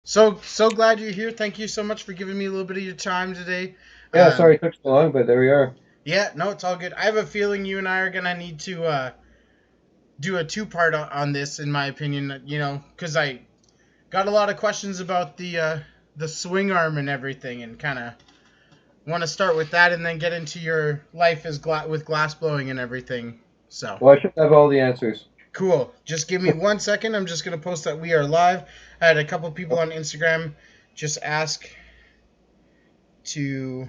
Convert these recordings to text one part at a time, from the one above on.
So glad you're here. Thank you so much for giving me a little bit of your time today. Yeah, Um, sorry it took so long, but there we are. yeah, no, it's all good. I have a feeling you and I are gonna need to do a two-part on this, in my opinion. Because I got a lot of questions about the swing arm and everything, and kind of want to start with that, and then get into your life as with glass blowing and everything. So Well, I should have all the answers. cool. Just give me 1 second. I'm just gonna post that we are live. I had a couple people on Instagram just ask to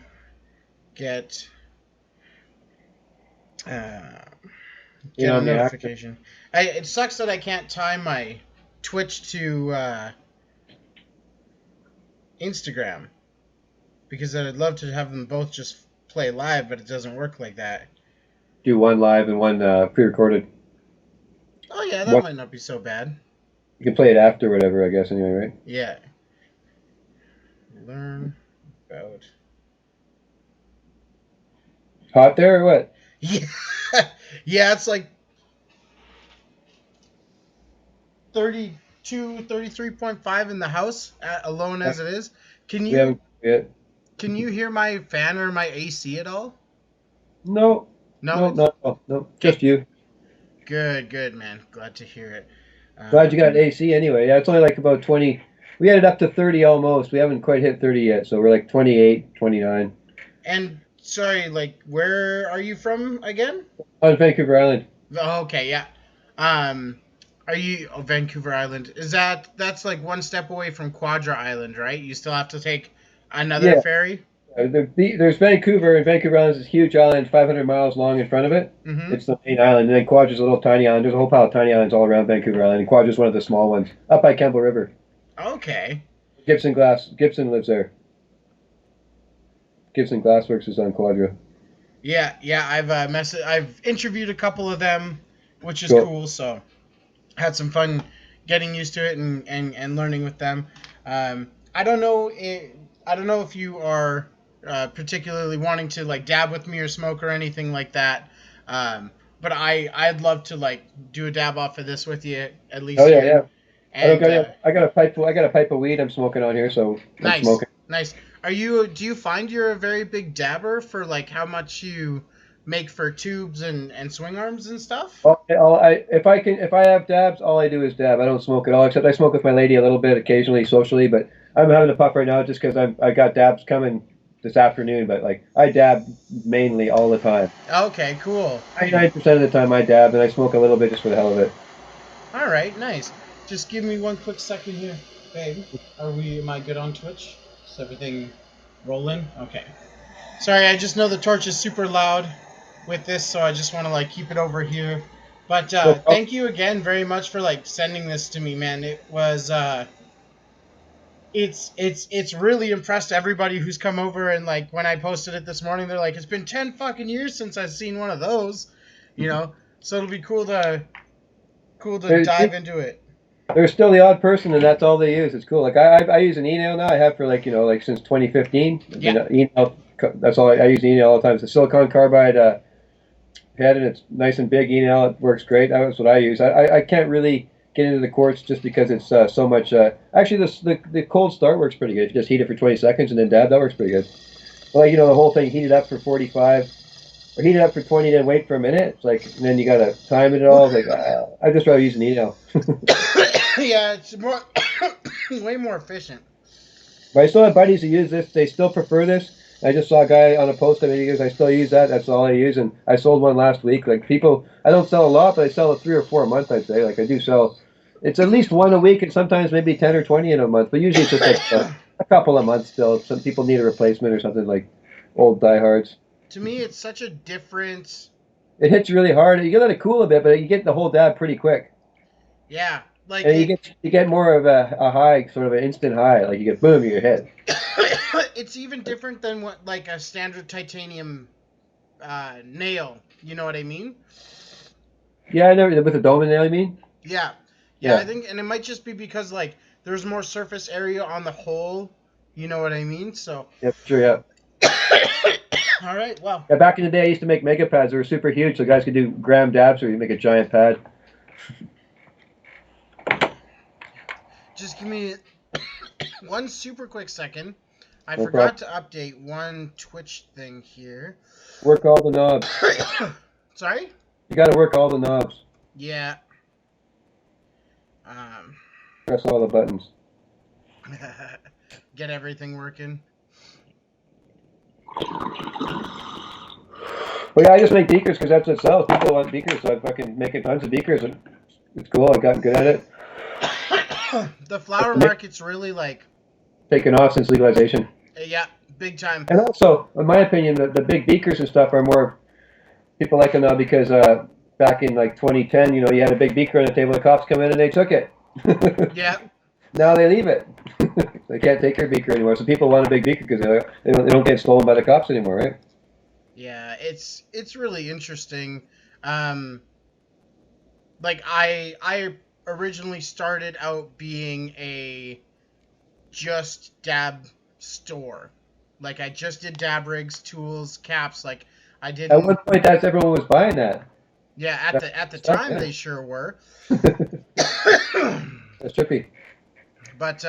get uh, In get a on the action. notification. It sucks that I can't tie my Twitch to Instagram because I'd love to have them both just play live, but it doesn't work like that. Do one live and one pre-recorded. Oh yeah, that One, might not be so bad. you can play it after, whatever, I guess, anyway, right? Yeah. Learn about. Hot there or what? Yeah. Yeah, it's like 32, 33.5 in the house, alone as it is. Can We you haven't yet. can you hear my fan or my AC at all? No, No, no, it's no, okay. just you. Good, man. Glad to hear it. Glad you got Um, AC anyway. Yeah, it's only like about 20. We had it up to 30 almost. We haven't quite hit 30 yet, so we're like 28, 29. and sorry, like, where are you from again? On Vancouver Island. Oh, okay, yeah. Um, are you Vancouver Island? That's like one step away from Quadra Island, right? You still have to take another Yeah, ferry. there's Vancouver, and Vancouver Island is this huge island, 500 miles long in front of it. Mm-hmm. It's the main island, and then Quadra's a little tiny island. There's a whole pile of tiny islands all around Vancouver Island, and Quadra's one of the small ones, up by Campbell River. Okay. Gibson lives there. Gibson Glassworks is on Quadra. Yeah. I've interviewed a couple of them, which is Cool. cool. So had some fun getting used to it and learning with them. I don't know. I don't know if you are particularly wanting to like dab with me or smoke or anything like that. Um, but I'd love to like do a dab off of this with you at Oh least yeah, here. yeah. I don't And got any, I got a pipe. I got a pipe of weed. I'm smoking on here, so I'm nice, smoking. nice. Do you find you're a very big dabber for like how much you make for tubes and swing arms and stuff? If I have dabs, all I do is dab. I don't smoke at all, except I smoke with my lady a little bit occasionally, socially. But I'm having a puff right now just because I got dabs coming this afternoon. But like I dab mainly all the time. Okay, cool. 99% of the time I dab, and I smoke a little bit just for the hell of it. All right, nice. Just give me one quick second here, babe. Am I good on Twitch? Is everything rolling? Okay. Sorry, I just know the torch is super loud with this, so I just want to like keep it over here. But No problem. thank you again very much for like sending this to me, man. It was it's really impressed everybody who's come over, and like when I posted it this morning, they're like, it's been 10 fucking years since I've seen one of those, you know. So it'll be cool to There's, dive into it. They're still the odd person, and that's all they use. It's cool. Like I use an email now. I have for like like since 2015. I've Yeah. been email. That's all I use email all the time. It's a silicon carbide head, and it's nice and big. Email. It works great. That's what I use. I can't really get into the quartz just because it's so much. Actually, the cold start works pretty good. You just heat it for 20 seconds and then dab. That works pretty good. Well, like the whole thing. Heat it up for 45. Or heat it up for 20, then wait for a minute. It's like, and then you gotta time it all. It's like, I just rather use an email. Yeah, it's more way more efficient. But I still have buddies who use this. They still prefer this. I just saw a guy on a post that he goes, I still use that. That's all I use. And I sold one last week. Like people, I don't sell a lot, but I sell 3 or 4 a month, I'd say. Like I do sell, it's at least one a week and sometimes maybe 10 or 20 in a month. But usually it's just like a couple a month still. Some people need a replacement or something like old diehards. To me, it's such a different. It hits really hard. You get let it cool a bit, but you get the whole dab pretty quick. Yeah, like And it. you get more of a high, sort of an instant high. Like you get boom in your head. It's even different than what like a standard titanium nail. You know what I mean? Yeah, I never with a dome nail. I mean, Yeah, yeah. I yeah, think, and it might just be because like there's more surface area on the hole. You know what I mean? So. yeah, for sure, yeah. All right. Well, Yeah, back in the day, I used to make mega pads. They were super huge, so guys could do gram dabs, or you make a giant pad. just give me One super quick second. I No forgot problem. to update one Twitch thing here. Work all the knobs. Sorry? You got to work all the knobs. Yeah. Um, Press all the buttons. get everything working. Well, yeah, I just make beakers because that's what sells. People want beakers, so I'm fucking making tons of beakers, and it's cool. I got good at it. The flower market's really like, Taken off since legalization. yeah, big time. And also, in my opinion, the big beakers and stuff are more people like them now because back in like 2010, you had a big beaker on the table, the cops come in and they took it. Yeah. Now they leave it. They can't take your beaker anymore. So people want a big beaker because they don't get stolen by the cops anymore, right? Yeah, it's really interesting. Um, like I originally started out being a just dab store. Like I just did dab rigs, tools, caps. Like I At one didn't. point, everyone was buying that. Yeah, at the Stuff, time yeah. they sure were. That's trippy. But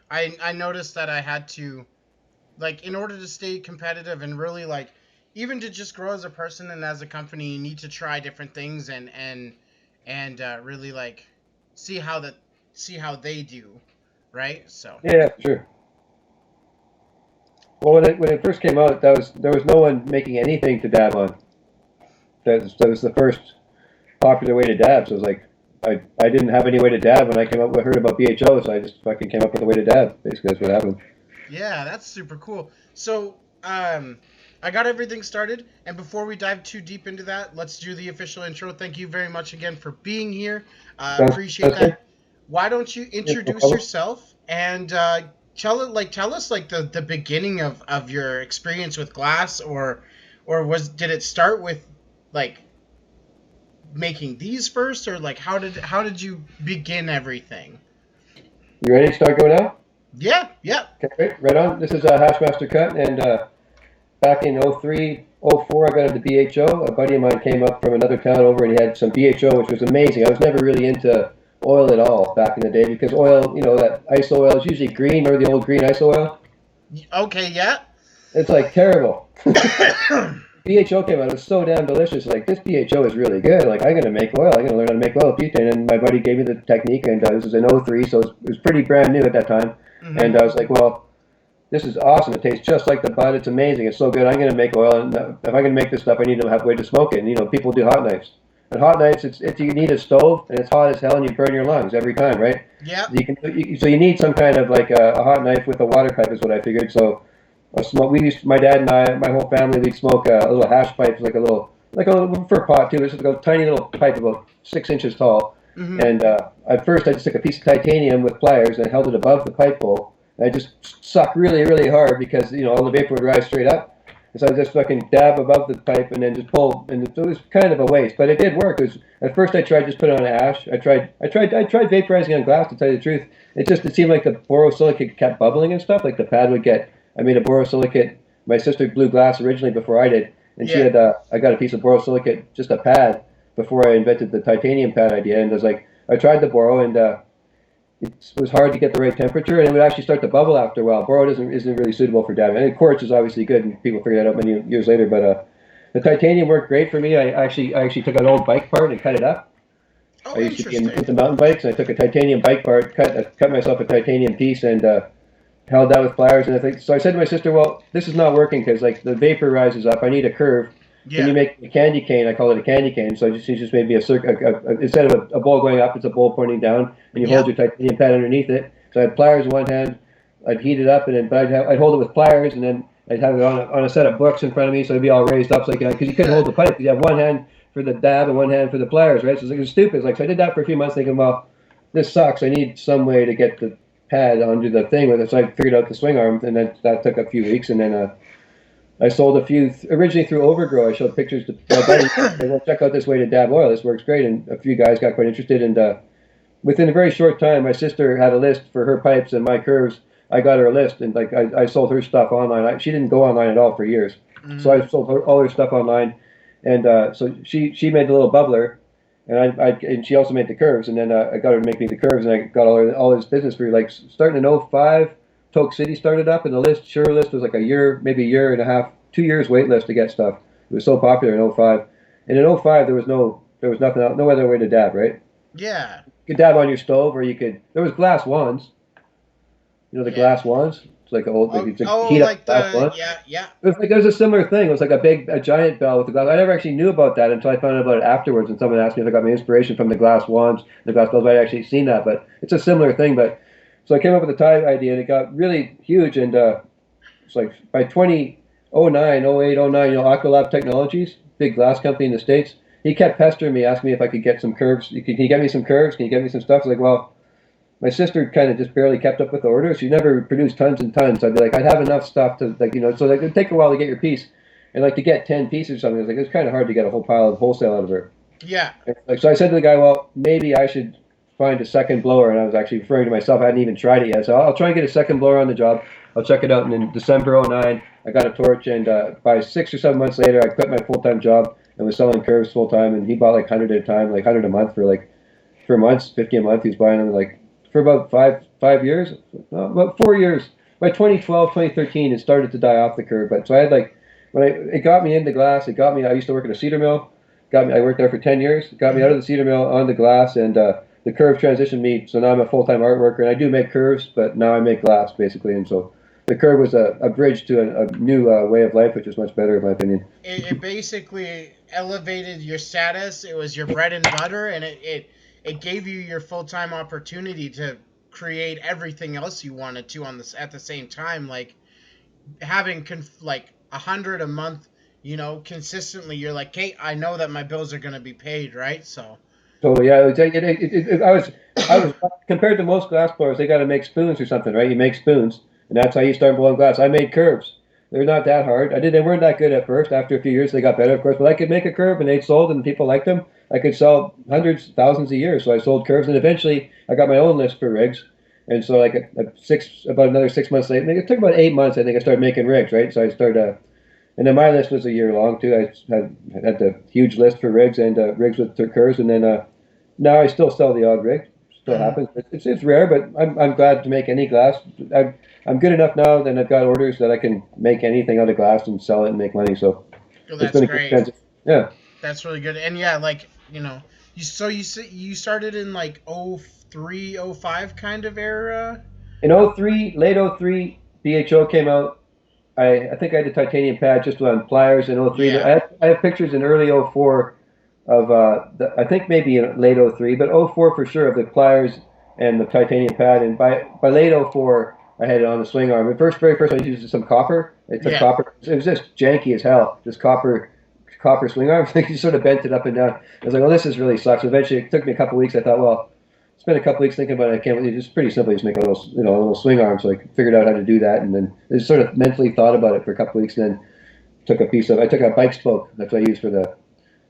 I noticed that I had to, like, in order to stay competitive and really, like, even to just grow as a person and as a company, you need to try different things and really, like, see how they do, right? So Yeah, for sure. Well, when it first came out, there was no one making anything to dab on. That was the first popular way to dab. So it was like I didn't have any way to dab when I heard about BHO, so I just fucking came up with a way to dab. Basically, that's what happened. yeah, that's super cool. So I got everything started, and before we dive too deep into that, let's do the official intro. Thank you very much again for being here. Appreciate Sounds good. that. Why don't you Yeah, no introduce problem. yourself and tell us like the beginning of your experience with glass, or did it start with like making these first, or like how did you begin everything? You ready to start going now? Yeah, yeah. Okay, right on. This is a Hashmaster Cut, and back in '03, '04, I got into BHO. A buddy of mine came up from another town over, and he had some BHO, which was amazing. I was never really into oil at all back in the day because oil, that ice oil is usually green, or the old green ice oil. Okay, yeah. It's like terrible. BHO came out. It was so damn delicious. Like, this BHO is really good. Like, I'm gonna make oil. I'm gonna learn how to make oil butane. And my buddy gave me the technique. And this was in '03, so it was pretty brand new at that time. Hmm. And I was like, well, this is awesome. It tastes just like the bud. It's amazing. It's so good. I'm gonna make oil. And if I'm gonna make this stuff, I need to have a way to smoke it. And people do hot knives. And hot knives, it's you need a stove, and it's hot as hell, and you burn your lungs every time, right? Yeah. So you need some kind of like a hot knife with a water pipe is what I figured. So my dad and I, my whole family, we'd smoke a little hash pipe, like a little for a pot too. It's like a tiny little pipe about 6 inches tall. Hmm. And at first, I just took a piece of titanium with pliers and I held it above the pipe bowl. And I just sucked really, really hard because all the vapor would rise straight up. And so I just fucking dab above the pipe and then just pull, and it was kind of a waste, but it did work. At first I tried just putting on ash. I tried vaporizing on glass to tell you the truth. It seemed like the borosilicate kept bubbling and stuff. Like the pad would get. I made a borosilicate. My sister blew glass originally before I did, and she Yeah. had. I got a piece of borosilicate, just a pad, before I invented the titanium pad idea. And I was like, I tried the boro, and it was hard to get the right temperature, and it would actually start to bubble after a while. Boro isn't really suitable for dabbing. And quartz is obviously good, and people figured that out many years later. But the titanium worked great for me. I actually took an old bike part and cut it up. Oh, I used to be interesting. into mountain bikes, and I took a titanium bike part, cut myself a titanium piece, and held that with pliers. And so. I said to my sister, "Well, this is not working because like the vapor rises up. I need a curve. Can Yeah. you make a candy cane?" I call it a candy cane. So she just made me a circle. Instead of a bowl going up, it's a bowl pointing down, and you hold Yep. your titanium pad underneath it. So I had pliers in one hand. I'd heat it up, and then but I'd hold it with pliers, and then I'd have it on a set of books in front of me, so it'd be all raised up, so because you couldn't hold the pipe. You have one hand for the dab and one hand for the pliers, right? So it was stupid. So I did that for a few months, thinking, well, this sucks. I need some way to get the pad onto the thing with it. So I figured out the swing arm, and then that took a few weeks, and then I sold a few originally through Overgrow. I showed pictures to my buddies. They went, check out this way to dab oil. This works great, and a few guys got quite interested. And within a very short time, my sister had a list for her pipes and my curves. I got her a list, and like I sold her stuff online. She didn't go online at all for years, so Hmm. I sold her all her stuff online, and so she made the little bubbler, and she also made the curves, and then I got her to make me the curves, and I got all this business for like starting in '05. Toke City started up, and the sure list was like a year, maybe a year and a half, 2 years wait list to get stuff. It was so popular in '05, and in '05 there was nothing else, no other way to dab, right? Yeah. You could dab on your stove, or there was glass wands. You know the Yeah. glass wands? It's like a old, like Oh, you could oh, heat up like glass the wand. yeah, yeah. It was a similar thing. It was like a giant bell with the glass. I never actually knew about that until I found out about it afterwards. And someone asked me if I got my inspiration from the glass wands, the glass bells. I'd actually seen that, but it's a similar thing. But so I came up with the tie idea, and it got really huge. And it's like by 2009, '08, '09, Aqualab Technologies, big glass company in the States. He kept pestering me, asking me if I could get some curves. Can you get me some curves? Can you get me some stuff? I was like, well, my sister kind of just barely kept up with the orders. She never produced tons and tons. So I'd be like, I'd have enough stuff to so like it'd take a while to get your piece, and like to get 10 pieces or something. It's kind of hard to get a whole pile of wholesale out of her. Yeah. Like so, I said to the guy, well, maybe I should find a second blower, and I was actually referring to myself. I hadn't even tried it yet, so I'll try and get a second blower on the job. I'll check it out. And in December '09, I got a torch, and by 6 or 7 months later, I quit my full time job and was selling curves full time. And he bought like 100 at a time, like 100 a month for months, 50 a month. He was buying them like for about five years, about 4 years. By 2012, 2013, it started to die off the curve. But so I had like it got me into glass. It got me. I used to work at a cedar mill. Got me. I worked there for 10 years. It got me out of the cedar mill onto glass, and the curve transitioned me. So now I'm a full time art worker, and I do make curves, but now I make glass basically. And so the curve was a bridge to a new way of life, which is much better in my opinion. It basically elevated your status. It was your bread and butter, and it gave you your full time opportunity to create everything else you wanted to on this at the same time. Like having like 100 a month, consistently. You're like, hey, I know that my bills are gonna be paid, right? So. Totally, yeah. I was compared to most glass blowers. They got to make spoons or something, right? You make spoons, and that's how you start blowing glass. I made curves. They're not that hard. I did. They weren't that good at first. After a few years, they got better, of course. But I could make a curve, and they sold, and people liked them. I could sell hundreds, thousands a year. So I sold curves, and eventually, I got my own list for rigs. And so, like about another 6 months later, it took about 8 months. I think I started making rigs, right? So I started. And then my list was a year long too. I had the huge list for rigs and rigs with curves, and then now I still sell the odd rig. Still Mhm. happens. It's rare, but I'm glad to make any glass. I'm good enough now that I've got orders that I can make anything out of glass and sell it and make money. So Well, it's that's been a good great. transition. Yeah. That's really good. And yeah, like, you started in like '03, '05 kind of era. In '03, late '03, BHO came out. I think I did titanium pad just on pliers in '03. Yeah. I have pictures in early '04 of I think maybe in late '03, but '04 for sure of the pliers and the titanium pad. And by late '04, I had it on the swing arm. Very first, I used some copper. I took Yeah. copper. It was just janky as hell. Just copper swing arm. You sort of bent it up and down. I was like, well, this is really sucks. Eventually, it took me a couple weeks. I thought, well, spent a couple weeks thinking about it. I can't. It's pretty simple. You just make a little swing arm. So I figured out how to do that, and then I just sort of mentally thought about it for a couple weeks, and then I took a bike spoke. That's what I use for the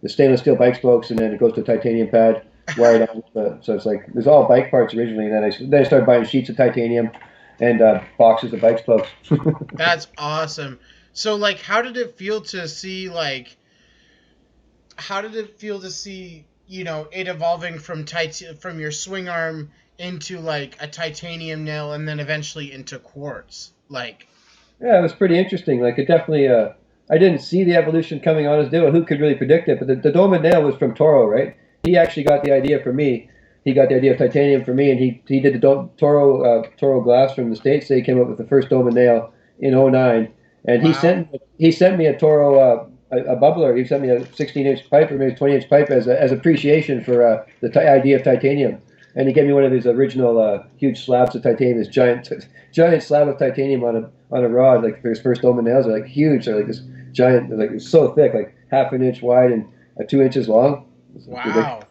stainless steel bike spokes, and then it goes to a titanium pad wired on. So it's like there's all bike parts originally, and then I started buying sheets of titanium and boxes of bike spokes. That's awesome. So like, how did it feel to see, it evolving from your swing arm into like a titanium nail and then eventually into quartz? Like, Yeah, it was pretty interesting. Like it definitely. I didn't see the evolution coming on as do. Who could really predict it? But the dome and nail was from Toro, right? He actually got the idea for me. He got the idea of titanium for me, and he did the Toro glass from the States. So he came up with the first dome and nail in '09, and wow. he sent me a Toro a bubbler. He sent me a 16-inch pipe or maybe 20-inch pipe as appreciation for idea of titanium. And he gave me one of his original huge slabs of titanium, this giant slab of titanium on a rod, like for his first dome and nails. They're like huge. They're like this giant, like it's so thick, like half an inch wide and 2 inches long. It's ridiculous. Wow.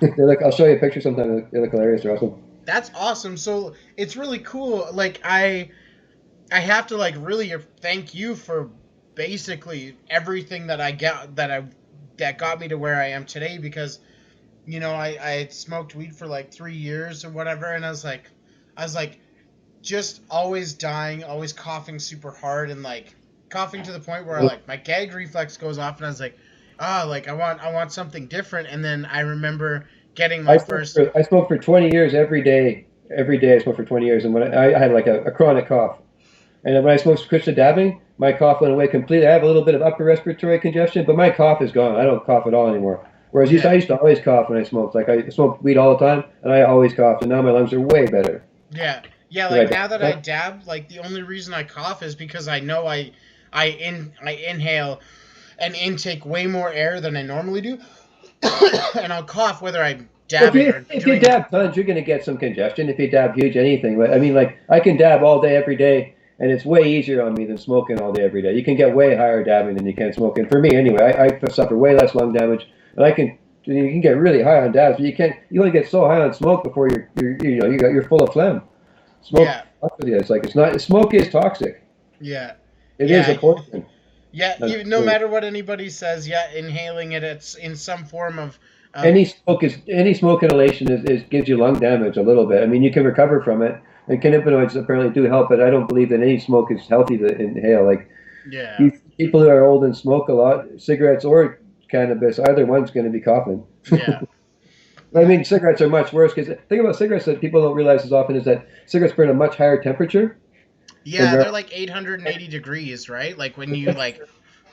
They look. I'll show you a picture sometime. They look hilarious. They're awesome. That's awesome. So it's really cool. Like I have to like really thank you for basically everything that I get that got me to where I am today, because I had smoked weed for like 3 years or whatever, and I was like just always dying, always coughing super hard, and like coughing to the point where like my gag reflex goes off, and I was like, Like I want something different, and then I remember getting my first. I smoked for 20 years every day. Every day I smoked for 20 years, and when I had like a chronic cough. And then when I switched to dabbing, my cough went away completely. I have a little bit of upper respiratory congestion, but my cough is gone. I don't cough at all anymore. Whereas I Yeah, used to always cough when I smoked. Like I smoked weed all the time, and I always coughed. And now my lungs are way better. yeah. Did I Like dab now that I that? dab, like the only reason I cough is because I know I inhale and intake way more air than I normally do, and I'll cough whether I'm Well, dabbing or if you doing. dab tons, you're going to get some congestion. If you dab huge anything, but I mean, like I can dab all day every day, and it's way easier on me than smoking all day every day. You can get way higher dabbing than you can smoking. For me, anyway, I suffer way less lung damage, and I can you can get really high on dabs, but you can't. You only get so high on smoke before you're full of phlegm. Smoke, Yeah, fuck with you. It's like it's not. Smoke is toxic. yeah, It is a yeah, poison. yeah. That's Even no true. matter what anybody says, yeah, inhaling it, it's in some form of Any smoke inhalation is gives you lung damage a little bit. I mean, you can recover from it, and cannabinoids apparently do help, but I don't believe that any smoke is healthy to inhale. Like yeah, these people who are old and smoke a lot, cigarettes or cannabis, either one's going to be coughing. yeah. I mean, cigarettes are much worse because the thing about cigarettes that people don't realize as often is that cigarettes burn a much higher temperature than Yeah, they're marijuana. like 880 degrees, right? Like when you like,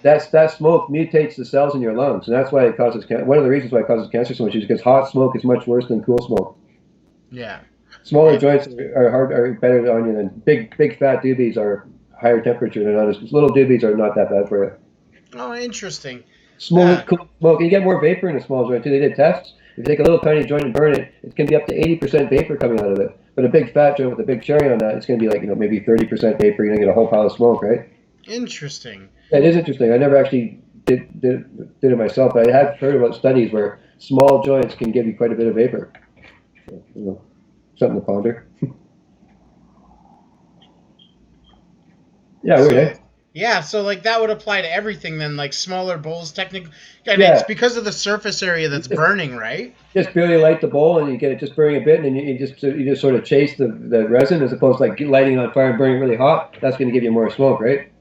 That smoke mutates the cells in your lungs, and that's why it causes cancer. One of the reasons why it causes cancer so much is because hot smoke is much worse than cool smoke. yeah. Smaller It, joints are better on you than big fat doobies are higher temperature. They're not as little doobies are not that bad for you. oh, interesting. Small cool smoke, you get more vapor in a small joint too. They did tests. If you take a little tiny joint and burn it, it can be up to 80% vapor coming out of it. But a big fat joint with a big cherry on that, it's going to be like maybe 30% vapor. You're going to get a whole pile of smoke, right? Interesting. It is interesting. I never actually did it myself, but I have heard about studies where small joints can give you quite a bit of vapor. So, something to ponder. Yeah, weird, So, eh? yeah, so like that would apply to everything then, like smaller bowls, technically, and it's Yeah, because of the surface area that's just burning, right? just barely light the bowl and you get it just burning a bit, and then you just sort of chase the resin as opposed to like lighting it on fire and burning really hot. That's going to give you more smoke, right?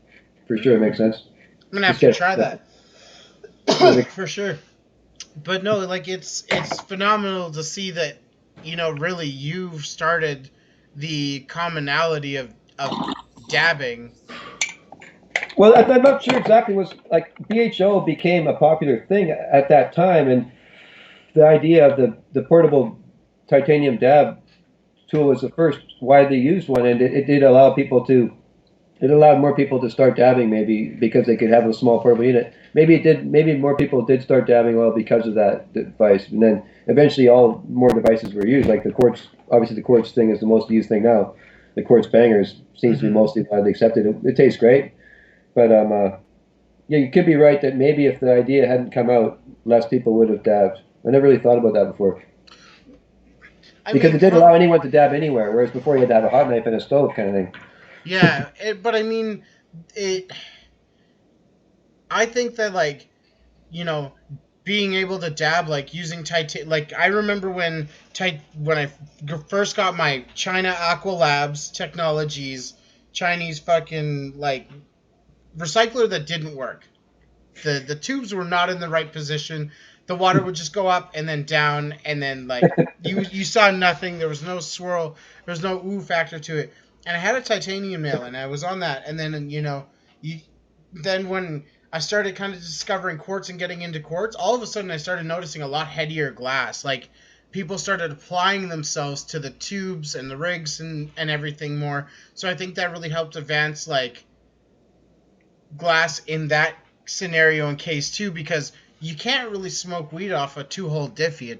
For sure, it makes sense. I'm gonna have Just to get try yeah, that yeah, make, for sure. But no, like it's phenomenal to see that really you've started the commonality of dabbing. well, I'm not sure exactly what's like. BHO became a popular thing at that time, and the idea of the portable titanium dab tool was the first widely used one, and it did allow people to it allowed more people to start dabbing maybe because they could have a small portable unit. Maybe it did. Maybe more people did start dabbing oil because of that device, and then eventually all more devices were used. Like the quartz, obviously the quartz thing is the most used thing now. The quartz bangers seems to be Hmm. mostly widely accepted. It tastes great, but yeah, you could be right that maybe if the idea hadn't come out, less people would have dabbed. I never really thought about that before I because mean, it did allow anyone to dab anywhere, whereas before you had to have a hot knife and a stove kind of thing. yeah, but I mean, it. I think that like you know being able to dab like using titan like I remember when I first got my China Aqua Labs Technologies Chinese fucking like recycler that didn't work. The tubes were not in the right position. The water would just go up and then down and then like you saw nothing. There was no swirl. There was no ooh factor to it. And I had a titanium nail and I was on that. And then you then when I started kind of discovering quartz and getting into quartz, all of a sudden I started noticing a lot headier glass. Like people started applying themselves to the tubes and the rigs and everything more. So I think that really helped advance like glass in that scenario and case too because you can't really smoke weed off a two-hole diffie.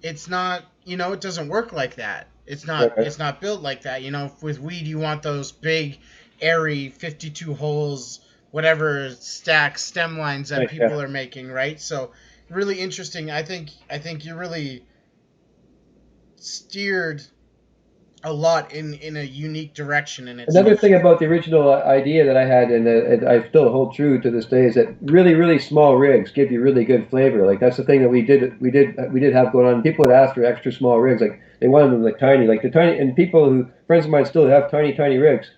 It's not, it doesn't work like that. It's not Right. it's not built like that. With weed you want those big airy 52 holes whatever stack stem lines that Right, yeah. people are making, right? So really interesting. I think you really steered a lot in a unique direction and Another it's thing about the original idea that I had, and I still hold true to this day, is that really small rigs give you really good flavor. Like that's the thing that we did have going on. People would ask for extra small rigs, like they wanted them like the tiny, and people who friends of mine still have tiny rigs.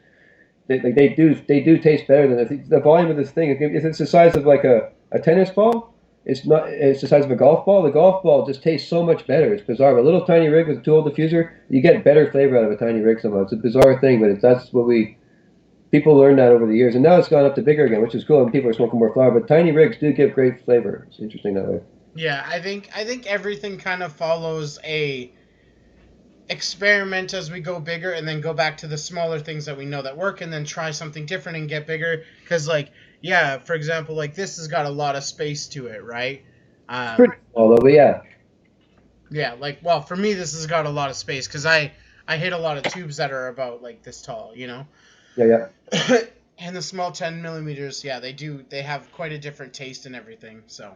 They do taste better than the volume of this thing. It's the size of like a tennis ball. It's not. It's the size of a golf ball. The golf ball just tastes so much better. It's bizarre. A little tiny rig with a 2-hole diffuser, you get better flavor out of a tiny rig somehow. It's a bizarre thing, but that's what people learned that over the years, and now it's gone up to bigger again, which is cool, and people are smoking more flower. But tiny rigs do give great flavor. It's interesting that way. Yeah, I think everything kind of follows a experiment as we go bigger, and then go back to the smaller things that we know that work, and then try something different and get bigger. Because, like, yeah, for example, like this has got a lot of space to it, right? It's pretty small though, but yeah. Yeah, like, well, for me, this has got a lot of space because I hit a lot of tubes that are about like this tall, you know. Yeah. And the small 10 millimeters, yeah, they have quite a different taste and everything. So.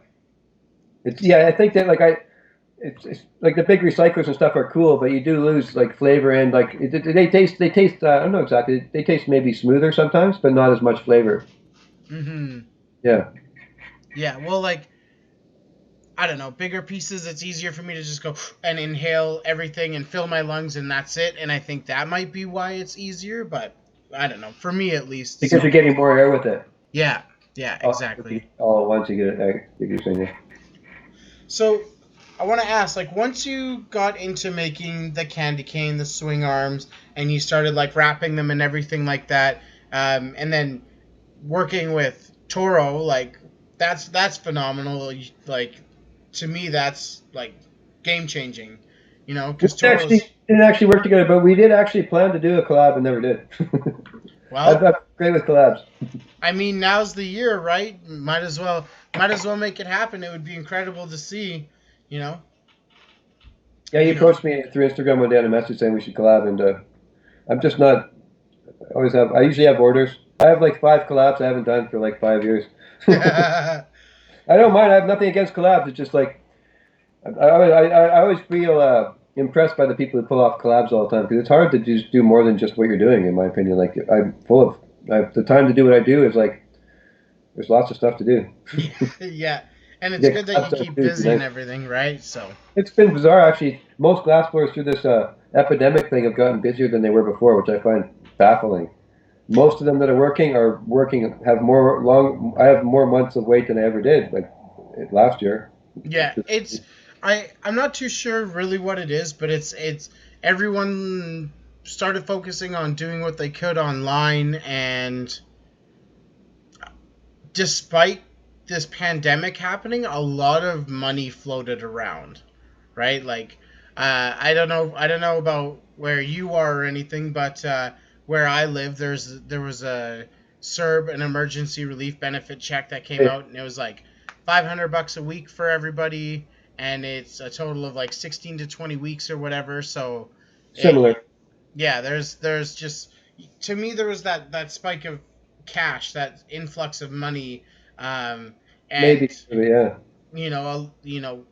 I think that it's like the big recyclers and stuff are cool, but you do lose like flavor and like they taste I don't know exactly, they taste maybe smoother sometimes, but not as much flavor. Mm-hmm. Yeah. Yeah, well, like, I don't know, bigger pieces, it's easier for me to just go and inhale everything and fill my lungs and that's it. And I think that might be why it's easier, but I don't know, for me at least. Because you're getting more air with it. Yeah, exactly. All at once you get it. You're saying it. So I want to ask, like, once you got into making the candy cane, the swing arms, and you started like wrapping them and everything like that, and then working with Toro, like that's phenomenal. Like, to me, that's like game changing, you know, because Toro's didn't actually work together, but we did actually plan to do a collab and never did. well. I'm great with collabs. I mean, now's the year, right? Might as well make it happen. It would be incredible to see, you know. Yeah, he approached me through Instagram one day on a message saying we should collab, and I'm just not. I usually have orders. I have like 5 collabs I haven't done for like 5 years. I don't mind. I have nothing against collabs. It's just like I always feel impressed by the people who pull off collabs all the time because it's hard to just do more than just what you're doing. In my opinion, like I'm full of the time to do what I do is like there's lots of stuff to do. Yeah, and it's good that you keep busy and everything, right? So it's been bizarre actually. Most glass blowers through this epidemic thing have gotten busier than they were before, which I find baffling. Most of them that are working have more long. I have more months of wait than I ever did like last year. Yeah, I'm not too sure really what it is, but it's everyone started focusing on doing what they could online, and despite this pandemic happening, a lot of money floated around, right? Like, I don't know about where you are or anything, but where I live, there was a CERB, an emergency relief benefit check that came out, and it was like $500 a week for everybody, and it's a total of like 16 to 20 weeks or whatever. So similar. Yeah, there's just, to me, there was that spike of cash, that influx of money, and Maybe, yeah. you know,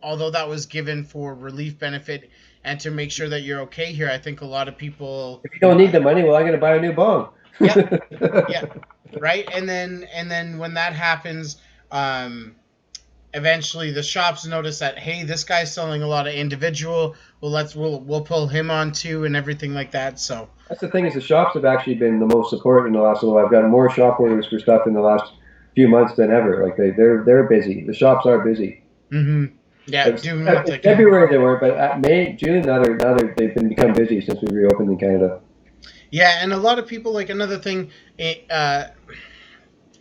although that was given for relief benefit and to make sure that you're okay here, I think a lot of people. If you don't need the money, well, I'm going to buy a new bong. Yeah, right. And then when that happens, eventually the shops notice that, hey, this guy's selling a lot of individual. Well, we'll pull him on too, and everything like that. So that's the thing, is the shops have actually been the most supportive in the last little while. I've gotten more shop orders for stuff in the last few months than ever. Like they're busy. The shops are busy. Mm-hmm. Yeah, doing what they can. February they were, but at May, June, they've become busy since we reopened in Canada. Yeah, and a lot of people, like, another thing, a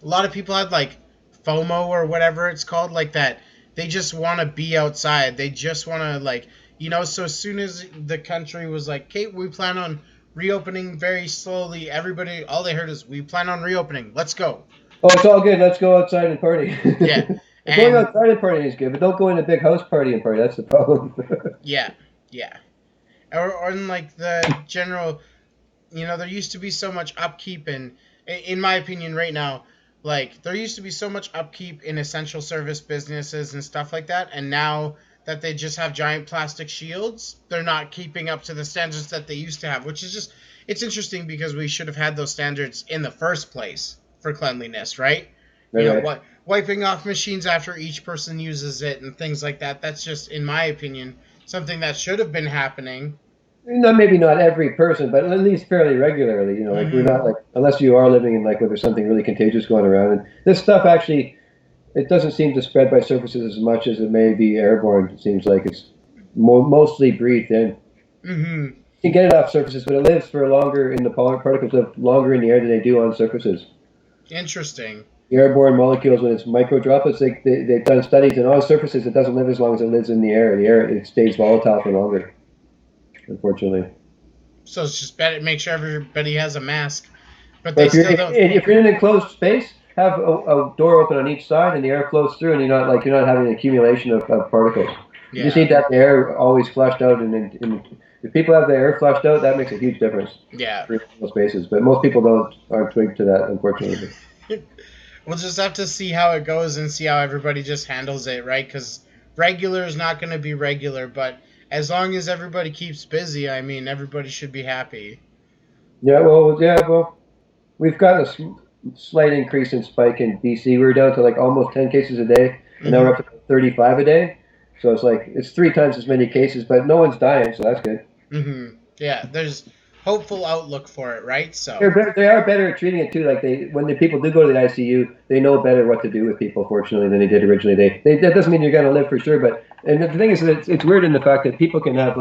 lot of people had like FOMO or whatever it's called, like that. They just want to be outside. They just want to, like, you know. So as soon as the country was like, "Okay, we plan on reopening very slowly," everybody, all they heard is, "We plan on reopening. Let's go." Oh, it's all good. Let's go outside and party. Yeah. Going outside and partying is good, but don't go in a big house party and party. That's the problem. Yeah. Or in like the general, you know, there used to be so much upkeep, and in my opinion right now, like, there used to be so much upkeep in essential service businesses and stuff like that, and now that they just have giant plastic shields, they're not keeping up to the standards that they used to have, which is just, it's interesting because we should have had those standards in the first place for cleanliness, right? Right, you know, right. Wiping off machines after each person uses it and things like that. That's just, in my opinion, something that should have been happening. Maybe not every person, but at least fairly regularly. You know, like, we're not like, unless you are living in like where there's something really contagious going around. And this stuff actually, it doesn't seem to spread by surfaces as much as it may be airborne. It seems like it's mostly breathed in. Mm-hmm. You can get it off surfaces, but it lives for longer in the particles live longer in the air than they do on surfaces. Interesting. The airborne molecules, when it's micro droplets, they've done studies, and on surfaces it doesn't live as long as it lives in the air. The air, it stays volatile for longer, unfortunately. So it's just better make sure everybody has a mask, but But they still don't. if you're in an enclosed space, have a door open on each side, and the air flows through, and you're not having an accumulation of particles. You just need to have the air always flushed out, and if people have the air flushed out, that makes a huge difference. Yeah. For spaces, but most people aren't twigged to that, unfortunately. We'll just have to see how it goes and see how everybody just handles it, right? Because regular is not going to be regular, but as long as everybody keeps busy, I mean, everybody should be happy. Yeah, well, we've got a slight increase in spike in BC. We were down to like almost 10 cases a day, and now we're up to 35 a day. So it's 3 times as many cases, but no one's dying, so that's good. Mm-hmm. Yeah, there's hopeful outlook for it, right? So they are better at treating it too. Like when the people do go to the ICU, they know better what to do with people, fortunately, than they did originally. That doesn't mean you're going to live for sure, but and the thing is that it's weird in the fact that people can have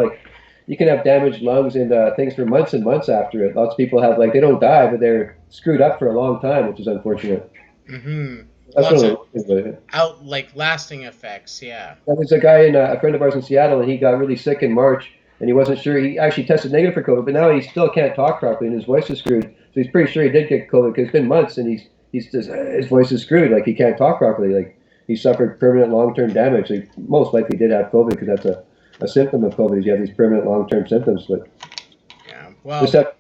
you can have damaged lungs and things for months and months after it. Lots of people have they don't die, but they're screwed up for a long time, which is unfortunate. Mm-hmm. That's Lots one of of the lasting effects, yeah. There's a guy a friend of ours in Seattle, and he got really sick in March, and he wasn't sure. He actually tested negative for COVID, but now he still can't talk properly, and his voice is screwed. So he's pretty sure he did get COVID because it's been months, and he's just his voice is screwed. Like he can't talk properly. Like he suffered permanent long-term damage. He most likely did have COVID because that's a symptom of COVID. Is you have these permanent long-term symptoms. But yeah, well, just have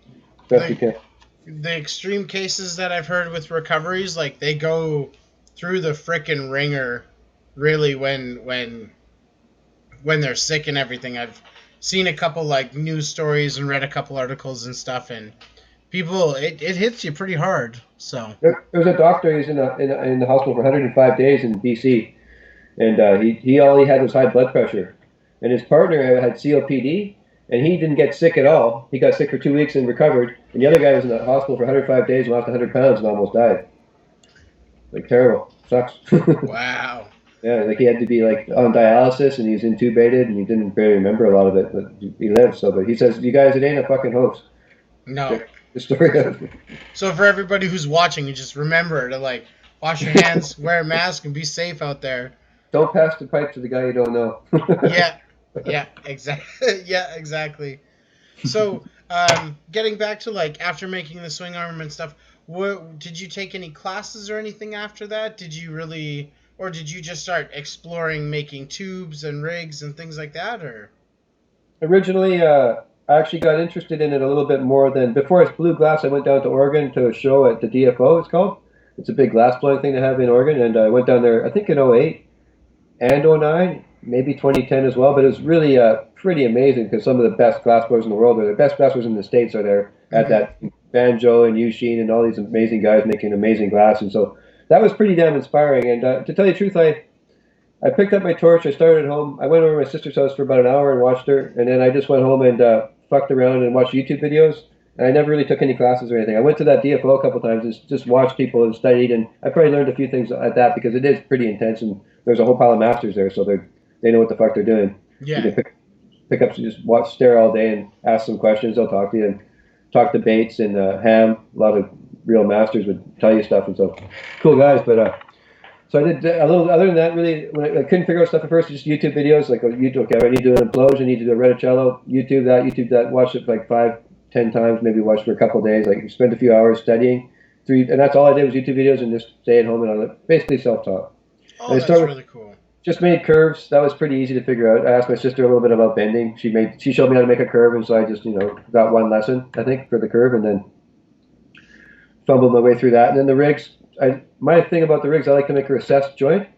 best you can. The extreme cases that I've heard with recoveries, they go through the frickin' ringer, really, when they're sick and everything. I've seen a couple news stories and read a couple articles and stuff, and people, it hits you pretty hard. So There was a doctor who's in the hospital for 105 days in BC, and he all he had was high blood pressure, and his partner had COPD, and he didn't get sick at all. He got sick for 2 weeks and recovered, and the other guy was in the hospital for 105 days and lost 100 pounds and almost died. Terrible, sucks. Wow. Yeah, he had to be on dialysis, and he was intubated, and he didn't really remember a lot of it, but he lived. So, but he says, "You guys, it ain't a fucking hoax." No. The story of it. So for everybody who's watching, you just remember to wash your hands, wear a mask, and be safe out there. Don't pass the pipe to the guy you don't know. Yeah, exactly. Yeah, exactly. So, getting back to after making the swing arm and stuff, did you take any classes or anything after that? Did you really, or did you just start exploring making tubes and rigs and things like that, or? Originally, I actually got interested in it a little bit more than before. I blew glass. I went down to Oregon to a show at the DFO. It's called. It's a big glass blowing thing they have in Oregon, and I went down there. I think in '08 and '09, maybe 2010 as well. But it was really pretty amazing because some of the best glass blowers in the world, or the best glass blowers in the States, are there at that Banjo and Eugene and all these amazing guys making amazing glass. And so that was pretty damn inspiring. And to tell you the truth, I picked up my torch. I started at home. I went over to my sister's house for about an hour and watched her, and then I just went home and fucked around and watched YouTube videos. And I never really took any classes or anything. I went to that DFO a couple times and just watched people and studied, and I probably learned a few things at that because it is pretty intense, and there's a whole pile of masters there, so they know what the fuck they're doing. Yeah. You can pick up, just stare all day and ask some questions. They'll talk to you and talk to Bates and Ham. A lot of real masters would tell you stuff, and so cool guys. But so I did a little. Other than that, really, when I couldn't figure out stuff at first, just YouTube videos. YouTube. Okay, I need to do an implosion. I need to do a reticello. YouTube that. Watch it 5-10 times. Maybe watch for a couple of days. Spend a few hours studying. And that's all I did was YouTube videos and just stay at home and basically self-taught. Oh, that's really cool. Just made curves. That was pretty easy to figure out. I asked my sister a little bit about bending. She showed me how to make a curve, and so I just got one lesson I think for the curve, and then fumbled my way through that. And then the rigs. My thing about the rigs, I like to make a recessed joint.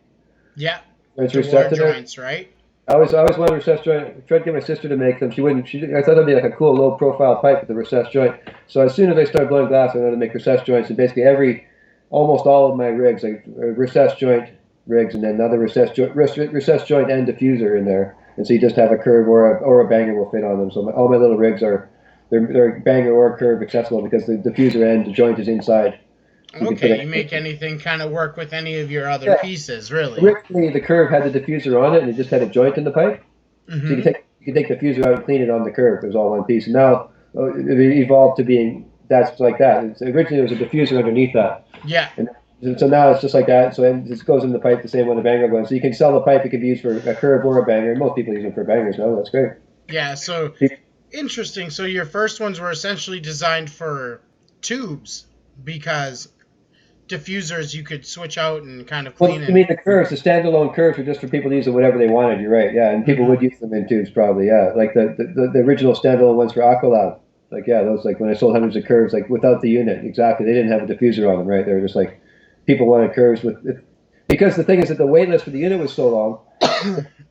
Yeah. It's recessed joints, right? I always wanted a recessed joint. I tried to get my sister to make them. She wouldn't. I thought it'd be a cool low profile pipe with a recessed joint. So as soon as I started blowing glass, I wanted to make recessed joints, and basically almost all of my rigs, recessed joint rigs, and then another recessed joint and diffuser in there. And so you just have a curve or a banger will fit on them. So all my little rigs they're banger or curve accessible because the diffuser end, the joint is inside. You can put Okay, it. you make anything kind of work with any of your other Yeah. pieces, really. Originally, the curve had the diffuser on it, and it just had a joint in the pipe. So Mm-hmm. you could take the diffuser out and clean it on the curve. It was all one piece. And now it evolved to being that's like that. Originally, there was a diffuser underneath that. Yeah. And so now it's just like that. So it just goes in the pipe the same way the banger goes. So you can sell the pipe. It can be used for a curve or a banger. Most people use them for bangers now. That's great. Yeah, so interesting. So your first ones were essentially designed for tubes because diffusers you could switch out and kind of Well, clean you and mean the curves, the standalone curves were just for people to use them whatever they wanted. You're right. Yeah, and people would use them in tubes probably. Yeah, like the original standalone ones for Aqualab. Like yeah, those like when I sold hundreds of curves like without the unit. Exactly. They didn't have a diffuser on them, right? They were just like people wanted curves with because the thing is that the wait list for the unit was so long.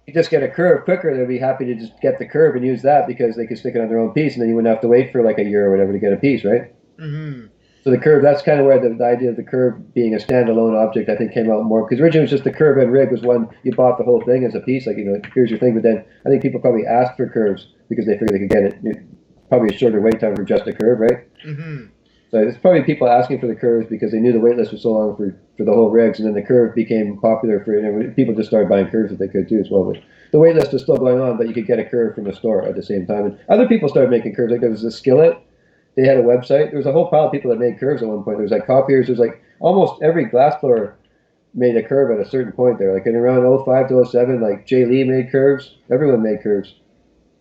You just get a curve quicker, they'd be happy to just get the curve and use that because they could stick it on their own piece, and then you wouldn't have to wait for like a year or whatever to get a piece, right? Mm-hmm. So the curve, that's kind of where the idea of the curve being a standalone object, I think, came out more. Because originally it was just the curve and rig was one, you bought the whole thing as a piece, like, here's your thing. But then I think people probably asked for curves because they figured they could get it. Probably a shorter wait time for just a curve, right? Mm-hmm. So it's probably people asking for the curves because they knew the wait list was so long for the whole rigs, and then the curve became popular for people just started buying curves if they could too as well. But the wait list was still going on, but you could get a curve from a store at the same time. And other people started making curves. Like there was a Skillet. They had a website. There was a whole pile of people that made curves at one point. There was like copiers. There's like almost every glassblower made a curve at a certain point there. Like in around '05 to '07, like Jay Lee made curves. Everyone made curves.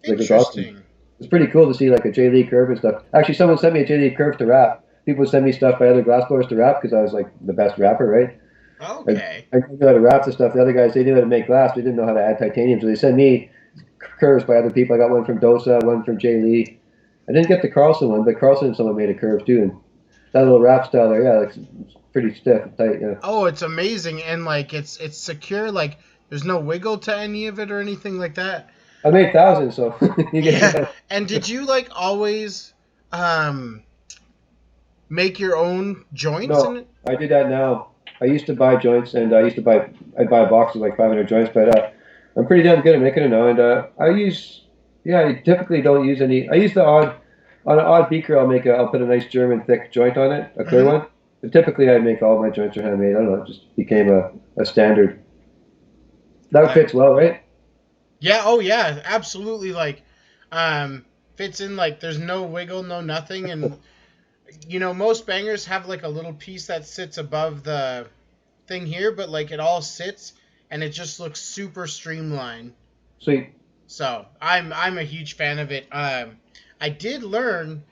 Like it's awesome. Interesting. It's pretty cool to see like a Jay Lee curve and stuff. Actually, someone sent me a Jay Lee curve to wrap. People would send me stuff by other glassblowers to wrap because I was like the best wrapper, right? Okay. I knew how to wrap the stuff. The other guys, they knew how to make glass. They didn't know how to add titanium, so they sent me curves by other people. I got one from Dosa, one from Jay Lee. I didn't get the Carlson one, but Carlson and someone made a curve too. And that little wrap style there, yeah, it's pretty stiff and tight, yeah. Oh, it's amazing, and like it's secure. Like there's no wiggle to any of it or anything like that. I made thousands, so you get Yeah. And did you like always make your own joints in No, it? I do that now. I used to buy joints, and I'd buy a box of like 500 joints, but I'm pretty damn good at making it now. And I typically don't use any. I use on an odd beaker, I'll put a nice German thick joint on it, a clear Mm-hmm. one. But typically, I make all my joints are handmade. I don't know, it just became a standard. That fits well, right? Yeah. Oh, yeah. Absolutely. Like, fits in. Like, there's no wiggle, no nothing, and most bangers have like a little piece that sits above the thing here, but like it all sits and it just looks super streamlined. Sweet. So I'm a huge fan of it. I did learn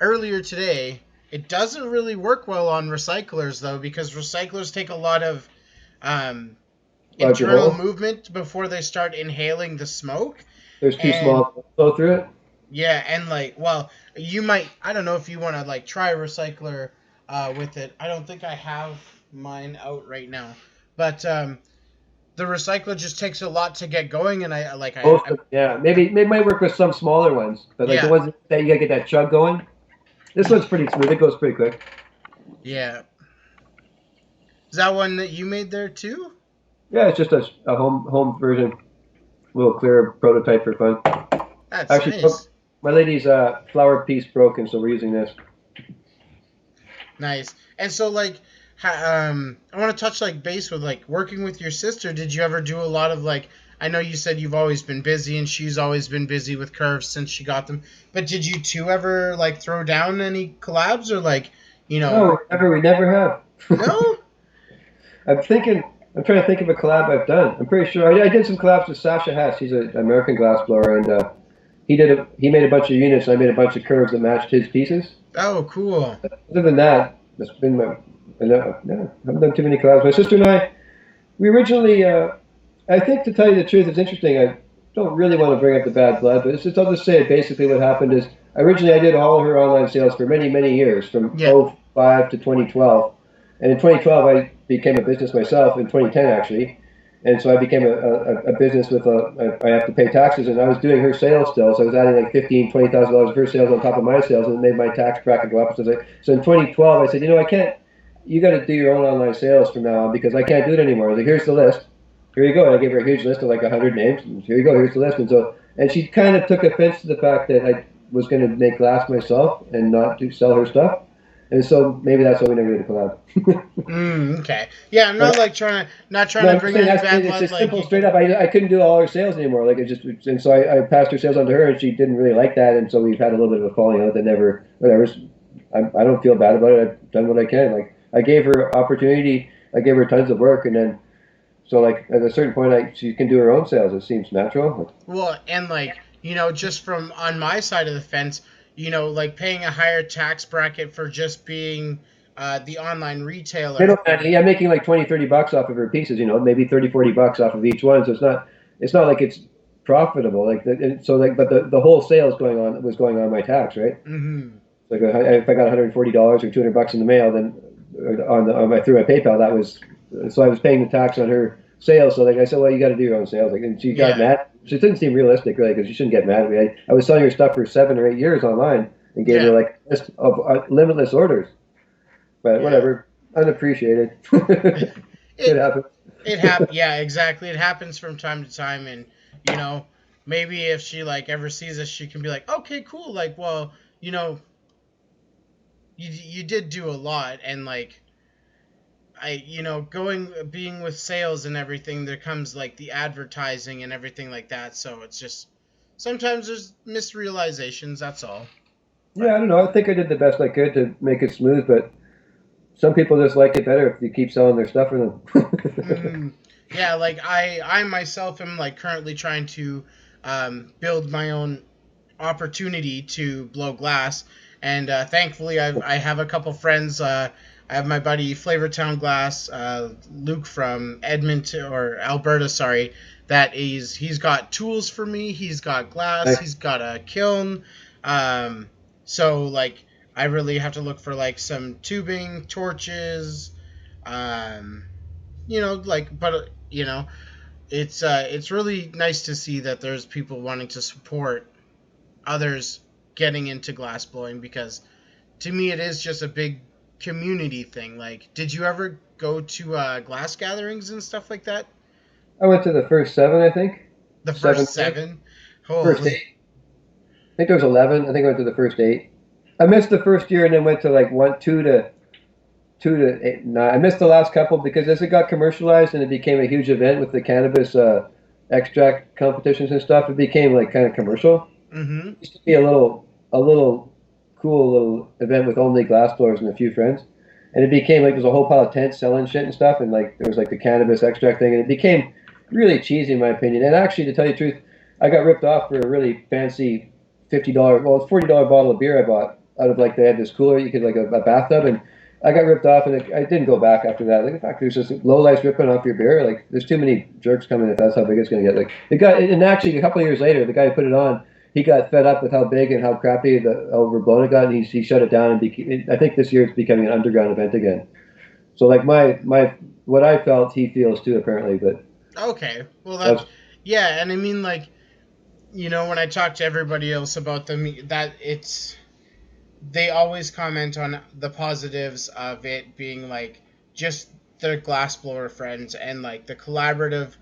earlier today it doesn't really work well on recyclers though because recyclers take a lot of Larger internal hole. movement before they start inhaling the smoke. There's too And small to flow through it. yeah, and like, well, you might, I don't know if you want to like try a recycler with it. I don't think I have mine out right now, but the recycler just takes a lot to get going, and Yeah, maybe it might work with some smaller ones, but like the yeah, ones that you gotta get that chug going. This one's pretty smooth. It goes pretty quick. yeah. Is that one that you made there too? Yeah, it's just a home version, a little clear prototype for fun. That's Actually, nice. my lady's flower piece broken, so we're using this. Nice. And so like, I want to touch like base with like working with your sister. Did you ever do a lot of like? I know you said you've always been busy, and she's always been busy with curves since she got them. But did you two ever like throw down any collabs or like, No, we never have. No? I'm thinking. I'm trying to think of a collab I've done. I'm pretty sure I did some collabs with Sasha Hess. He's an American glass blower, and he made a bunch of units, and I made a bunch of curves that matched his pieces. Oh, cool. Other than that, that's been my. No, I haven't done too many collabs. My sister and we originally. I think to tell you the truth, it's interesting. I don't really want to bring up the bad blood, but I'll just say it. Basically, what happened is originally I did all of her online sales for many, many years, from Yeah. '05 to 2012. And in 2012, I became a business myself, in 2010 actually. And so I became a business with I have to pay taxes, and I was doing her sales still. So I was adding like $15,000, $20,000 of her sales on top of my sales, and it made my tax bracket go up. So in 2012, I said, I can't, you got to do your own online sales from now on because I can't do it anymore. I was like, here's the list. Here you go. And I gave her a huge list of like 100 names. And here you go. Here's the list. And she kind of took offense to the fact that I was going to make glass myself and not sell her stuff. And so maybe that's why we never did a collab. Okay. Yeah, I'm not But like not trying no, to I'm just bring saying any that's bad it's blood. just Like, simple, straight up. I couldn't do all her sales anymore. Like it just, and so I passed her sales on to her, and she didn't really like that, and so we've had a little bit of a falling out. That never, whatever. I don't feel bad about it. I've done what I can. Like I gave her opportunity. I gave her tons of work, and then so like at a certain point, she can do her own sales. It seems natural. well, and like, just from on my side of the fence, like paying a higher tax bracket for just being the online retailer. Middleman, yeah, making like 20, $30 off of her pieces, maybe 30, $40 off of each one. So it's not like it's profitable. Like, so like, but the whole sale was going on my tax, right? Mm-hmm. Like if I got $140 or $200 in the mail, then through my PayPal, that was, so I was paying the tax on her sales. So like I said, well, you got to do your own sales. Like, and she got Yeah. mad. She didn't seem realistic, really, because you shouldn't get mad at me. I was selling her stuff for 7 or 8 years online and gave her Yeah. like a list of limitless orders. But Yeah. whatever, unappreciated. Shit It happens. yeah, exactly. It happens from time to time, and you know, maybe if she like ever sees us, she can be like, okay, cool. Like, well, you know, you did do a lot, and like going being with sales and everything, there comes like the advertising and everything like that. So it's just sometimes there's misrealizations. That's all. Yeah, But I don't know. I think I did the best I could to make it smooth, but some people just like it better if you keep selling their stuff for them. mm, yeah, like I myself am like currently trying to build my own opportunity to blow glass, and thankfully I have a couple friends. I have my buddy Flavortown Glass, Luke from Edmonton or Alberta, sorry. He's got tools for me. He's got glass. Nice. He's got a kiln. Um, so like I really have to look for like some tubing, torches. Um, like but it's really nice to see that there's people wanting to support others getting into glass blowing, because to me it is just a big community thing. Like, did you ever go to glass gatherings and stuff like that? I went to the first seven, I think. The Seven, first seven? first Holy. eight. I think there was 11. I think I went to the first eight. I missed the first year and then went to like two to eight, nine. I missed the last couple because as it got commercialized and it became a huge event with the cannabis extract competitions and stuff, it became like kind of commercial. Mm-hmm. It used to be a little cool little event with only glass blowers and a few friends. And it became like there's a whole pile of tents selling shit and stuff, and like there was like the cannabis extract thing, and it became really cheesy in my opinion. And actually, to tell you the truth, I got ripped off for a really fancy $50, well, it's $40 bottle of beer I bought out of like they had this cooler you could like a bathtub, and I got ripped off, and I didn't go back after that. Like, in fact, there's just low lights ripping off your beer. Like, there's too many jerks coming if that's how big it's going to get. Like, the guy, and actually, a couple of years later, the guy who put it on, he got fed up with how big and how crappy the overblown it got, and he shut it down. And I think this year it's becoming an underground event again. So, like, what I felt, he feels too, apparently. But Okay. Well, that's yeah, and I mean, like, when I talk to everybody else about them, that they always comment on the positives of it being like just their glassblower friends, and like the collaborative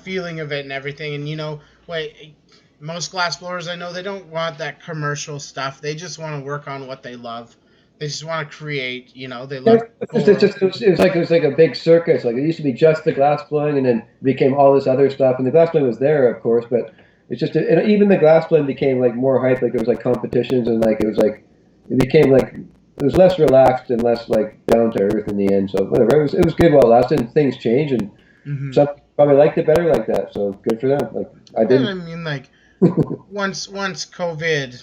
feeling of it and everything. And wait, most glassblowers I know, they don't want that commercial stuff. They just want to work on what they love. They just want to create. They Yeah, love blower. it was like a big circus. Like it used to be just the glass blowing, and then it became all this other stuff. And the glass blowing was there, of course, but it's just and even the glass blowing became like more hype. Like there was like competitions, and like it became like it was less relaxed and less like down to earth in the end. So whatever, it was good while it lasted. And things change, and Hmm. some probably liked it better like that. So good for them. Like I And I didn't. mean, like, once COVID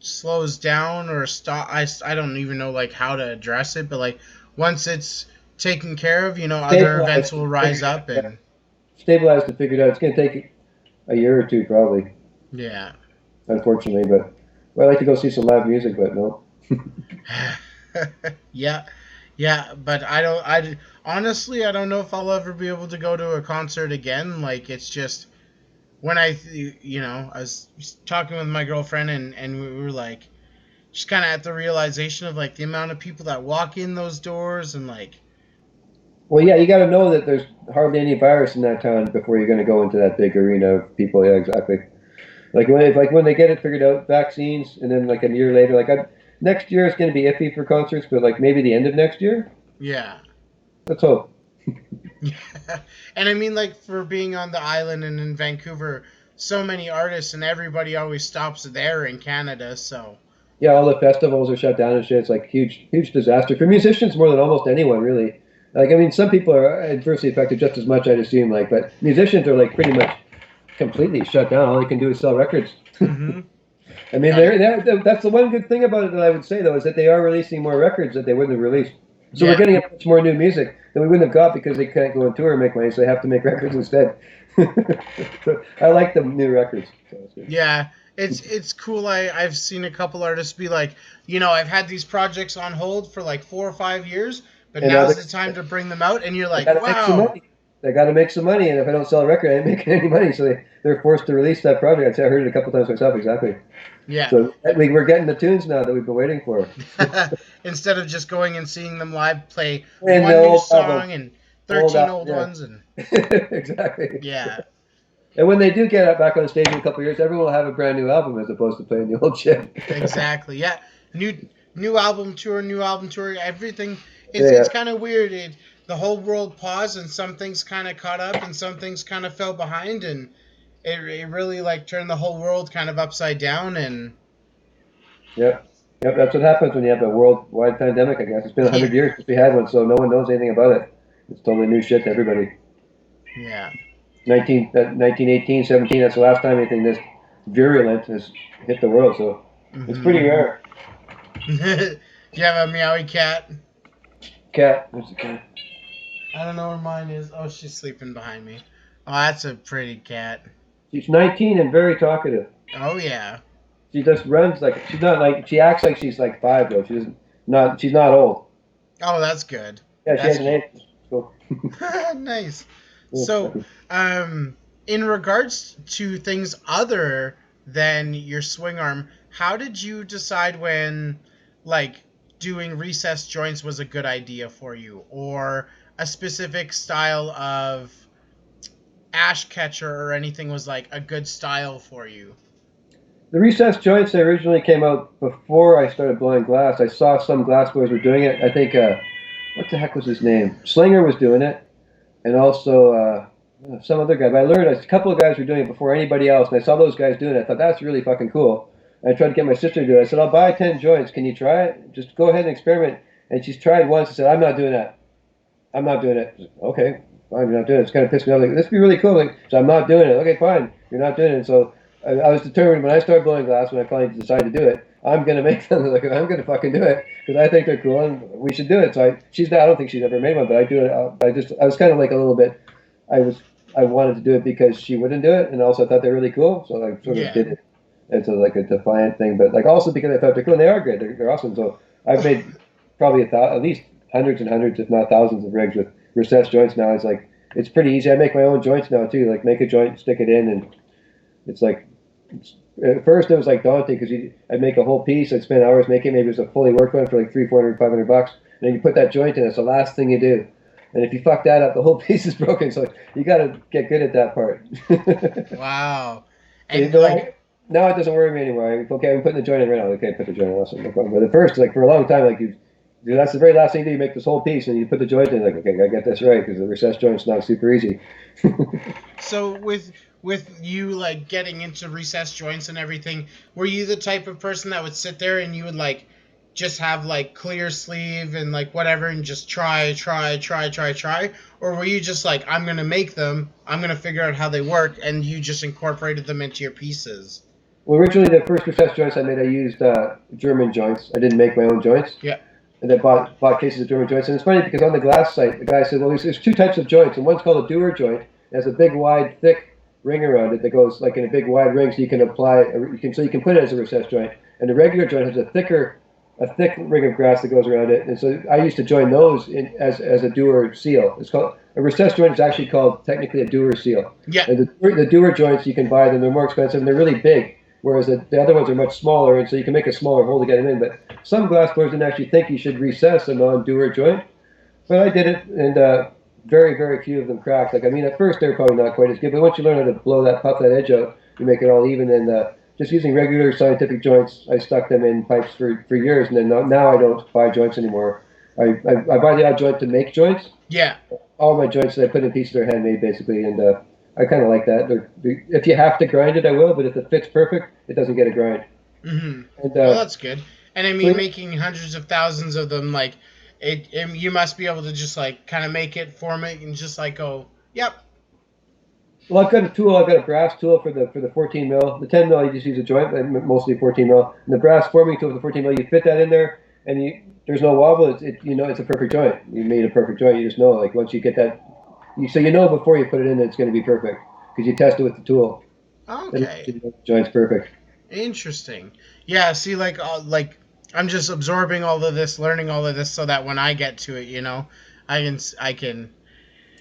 slows down or stop, I don't even know like how to address it, but like once it's taken care of, other events Stabilized will and rise figured up. out. And Stabilized and figured out. It's going to take a year or two probably, yeah. unfortunately. But well, I like to go see some live music, but no. Yeah, yeah, but honestly, I don't know if I'll ever be able to go to a concert again. Like, it's just when I was talking with my girlfriend, and we were like just kind of at the realization of like the amount of people that walk in those doors, and like, Well, yeah, you got to know that there's hardly any virus in that town before you're going to go into that big arena of people. Yeah, exactly. Like when they get it figured out, vaccines, and then like a year later, like next year is going to be iffy for concerts, but like maybe the end of next year. Yeah. Let's hope. Yeah. And I mean, like, for being on the island and in Vancouver, so many artists and everybody always stops there in Canada, so. Yeah, all the festivals are shut down and shit. It's like huge disaster for musicians more than almost anyone, really. Like, I mean, some people are adversely affected just as much, I'd assume. Like, but musicians are like pretty much completely shut down. All they can do is sell records. Mm-hmm. I mean, Yeah. that's the one good thing about it that I would say though is that they are releasing more records that they wouldn't have released. So we're Yeah. getting much more new music that we wouldn't have got because they can't go on tour and make money, so they have to make records instead. So I like the new records. So it's good. Yeah. It's cool. I've seen a couple artists be like, I've had these projects on hold for like 4 or 5 years, but And now now's the time to bring them out, and you're they like, got to make some wow. money. They got to make some money, and if I don't sell a record, I ain't making any money. So they're forced to release that project. I'd say I heard it a couple times myself. Exactly. Yeah. So we're getting the tunes now that we've been waiting for. Instead of just going and seeing them live play And the one new old song and 13 album, old yeah. ones, and Exactly. yeah. And when they do get up back on stage in a couple of years, everyone will have a brand new album as opposed to playing the old shit. Exactly. Yeah. New album tour, everything. It's Yeah, yeah. it's kind of weird. The whole world paused, and some things kind of caught up, and some things kind of fell behind, and it really like turned the whole world kind of upside down. And Yep. Yep, that's what happens when you have a worldwide pandemic, I guess. It's been yeah, 100 years since we had one, so no one knows anything about it. It's totally new shit to everybody. yeah. 1918, 17, that's the last time anything this virulent has hit the world, so it's pretty rare. Do you have a meowy cat? Cat. Where's the cat? I don't know where mine is. Oh, she's sleeping behind me. Oh, that's a pretty cat. She's 19 and very talkative. Oh yeah. She just runs like, she's not like, she acts like she's like 5 though. She's not old. Oh, that's good. Yeah, she That's has an age. So. nice. So, in regards to things other than your swing arm, how did you decide when, like, doing recessed joints was a good idea for you, or a specific style of ash catcher or anything was like a good style for you? The recessed joints originally came out before I started blowing glass. I saw some glass blowers were doing it. I think, what the heck was his name? Slinger was doing it, and also some other guy. But I learned a couple of guys were doing it before anybody else, and I saw those guys doing it. I thought that's really fucking cool. And I tried to get my sister to do it. I said, I'll buy 10 joints. Can you try it? Just go ahead and experiment. And she's tried once and said, I'm not doing that. I'm not doing it. Said, okay, fine, you're not doing it. It's kind of pissed me off. Like, this would be really cool. Like, so I'm not doing it. Okay, fine, you're not doing it. And so I was determined when I started blowing glass, when I finally decided to do it, I'm gonna make them. Like, I'm gonna fucking do it because I think they're cool and we should do it. So I don't think she's ever made one, but I do it. I was kind of like a little bit. I wanted to do it because she wouldn't do it, and also I thought they're really cool, so I sort of did it. It's like a defiant thing, but like also because I thought they're cool and they are good. They're awesome. So I've made probably at least hundreds and hundreds, if not thousands, of rigs with recessed joints now. It's pretty easy. I make my own joints now too. Like make a joint, stick it in, and it's like. At first it was like daunting because I'd make a whole piece. I'd spend hours making. Maybe it was a fully worked one for like 300, 400, $500. And then you put that joint in. It's the last thing you do. And if you fuck that up, the whole piece is broken. So you got to get good at that part. Wow. And like now it doesn't worry me anymore. Okay, I'm putting the joint in right now. Okay, put the joint in. Awesome, no problem. But at first, like for a long time, like that's the very last thing you do. You make this whole piece and you put the joint in. Like okay, I gotta get this right because the recessed joint's not super easy. so with you like getting into recessed joints and everything, were you the type of person that would sit there and you would like just have like clear sleeve and like whatever and just try, or were you just like, I'm gonna make them, I'm gonna figure out how they work, and you just incorporated them into your pieces? Well, originally the first recessed joints I made, I used German joints. I didn't make my own joints. Yeah. And I bought cases of German joints. And it's funny because on the glass site, the guy said, well, there's two types of joints, and one's called a doer joint. It has a big, wide, thick ring around it that goes like in a big, wide ring, so you can so you can put it as a recessed joint. And the regular joint has a thick ring of grass that goes around it. And so I used to join those as a doer seal. It's called a recessed joint. Is actually called technically a doer seal. Yeah. And the doer joints you can buy them. They're more expensive and they're really big. Whereas the other ones are much smaller, and so you can make a smaller hole to get them in. But some glass blowers didn't actually think you should recess a non-doer joint. But I did it, and very, very few of them cracked. Like, I mean, at first they were probably not quite as good, but once you learn how to puff that edge out, you make it all even, and just using regular scientific joints. I stuck them in pipes for years, and then now I don't buy joints anymore. I buy the odd joint to make joints. Yeah. All my joints that I put in pieces are handmade basically, and I kind of like that. If you have to grind it, I will, but if it fits perfect, it doesn't get a grind. Mm-hmm. And Well, that's good. And I mean, so, making hundreds of thousands of them, like you must be able to just like kind of make it, form it, and just like go, yep. well, I've got a tool. I've got a brass tool for the 14 mil. The 10 mil, you just use a joint, mostly 14 mil. And the brass forming tool for the 14 mil, you fit that in there, and there's no wobble. It's a perfect joint. You made a perfect joint. You just know, like once you get that, so you know before you put it in that it's going to be perfect because you test it with the tool. Okay. The joint's perfect. Interesting. Yeah. See, like I'm just absorbing all of this, learning all of this, so that when I get to it, I can.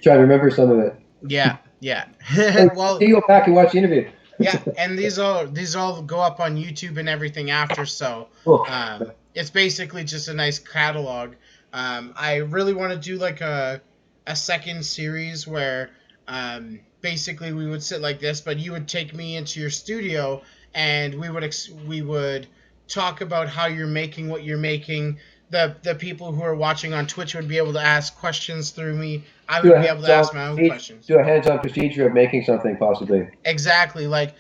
Try to remember some of it. Yeah. Yeah. Well. You go back and watch the interview. Yeah, and these all go up on YouTube and everything after, so Cool. it's basically just a nice catalog. I really want to do like a second series where basically we would sit like this, but you would take me into your studio and we would talk about how you're making what you're making. The people who are watching on Twitch would be able to ask questions through me. I would be able to ask my own questions. Do a hands-on procedure of making something, possibly. Exactly. Like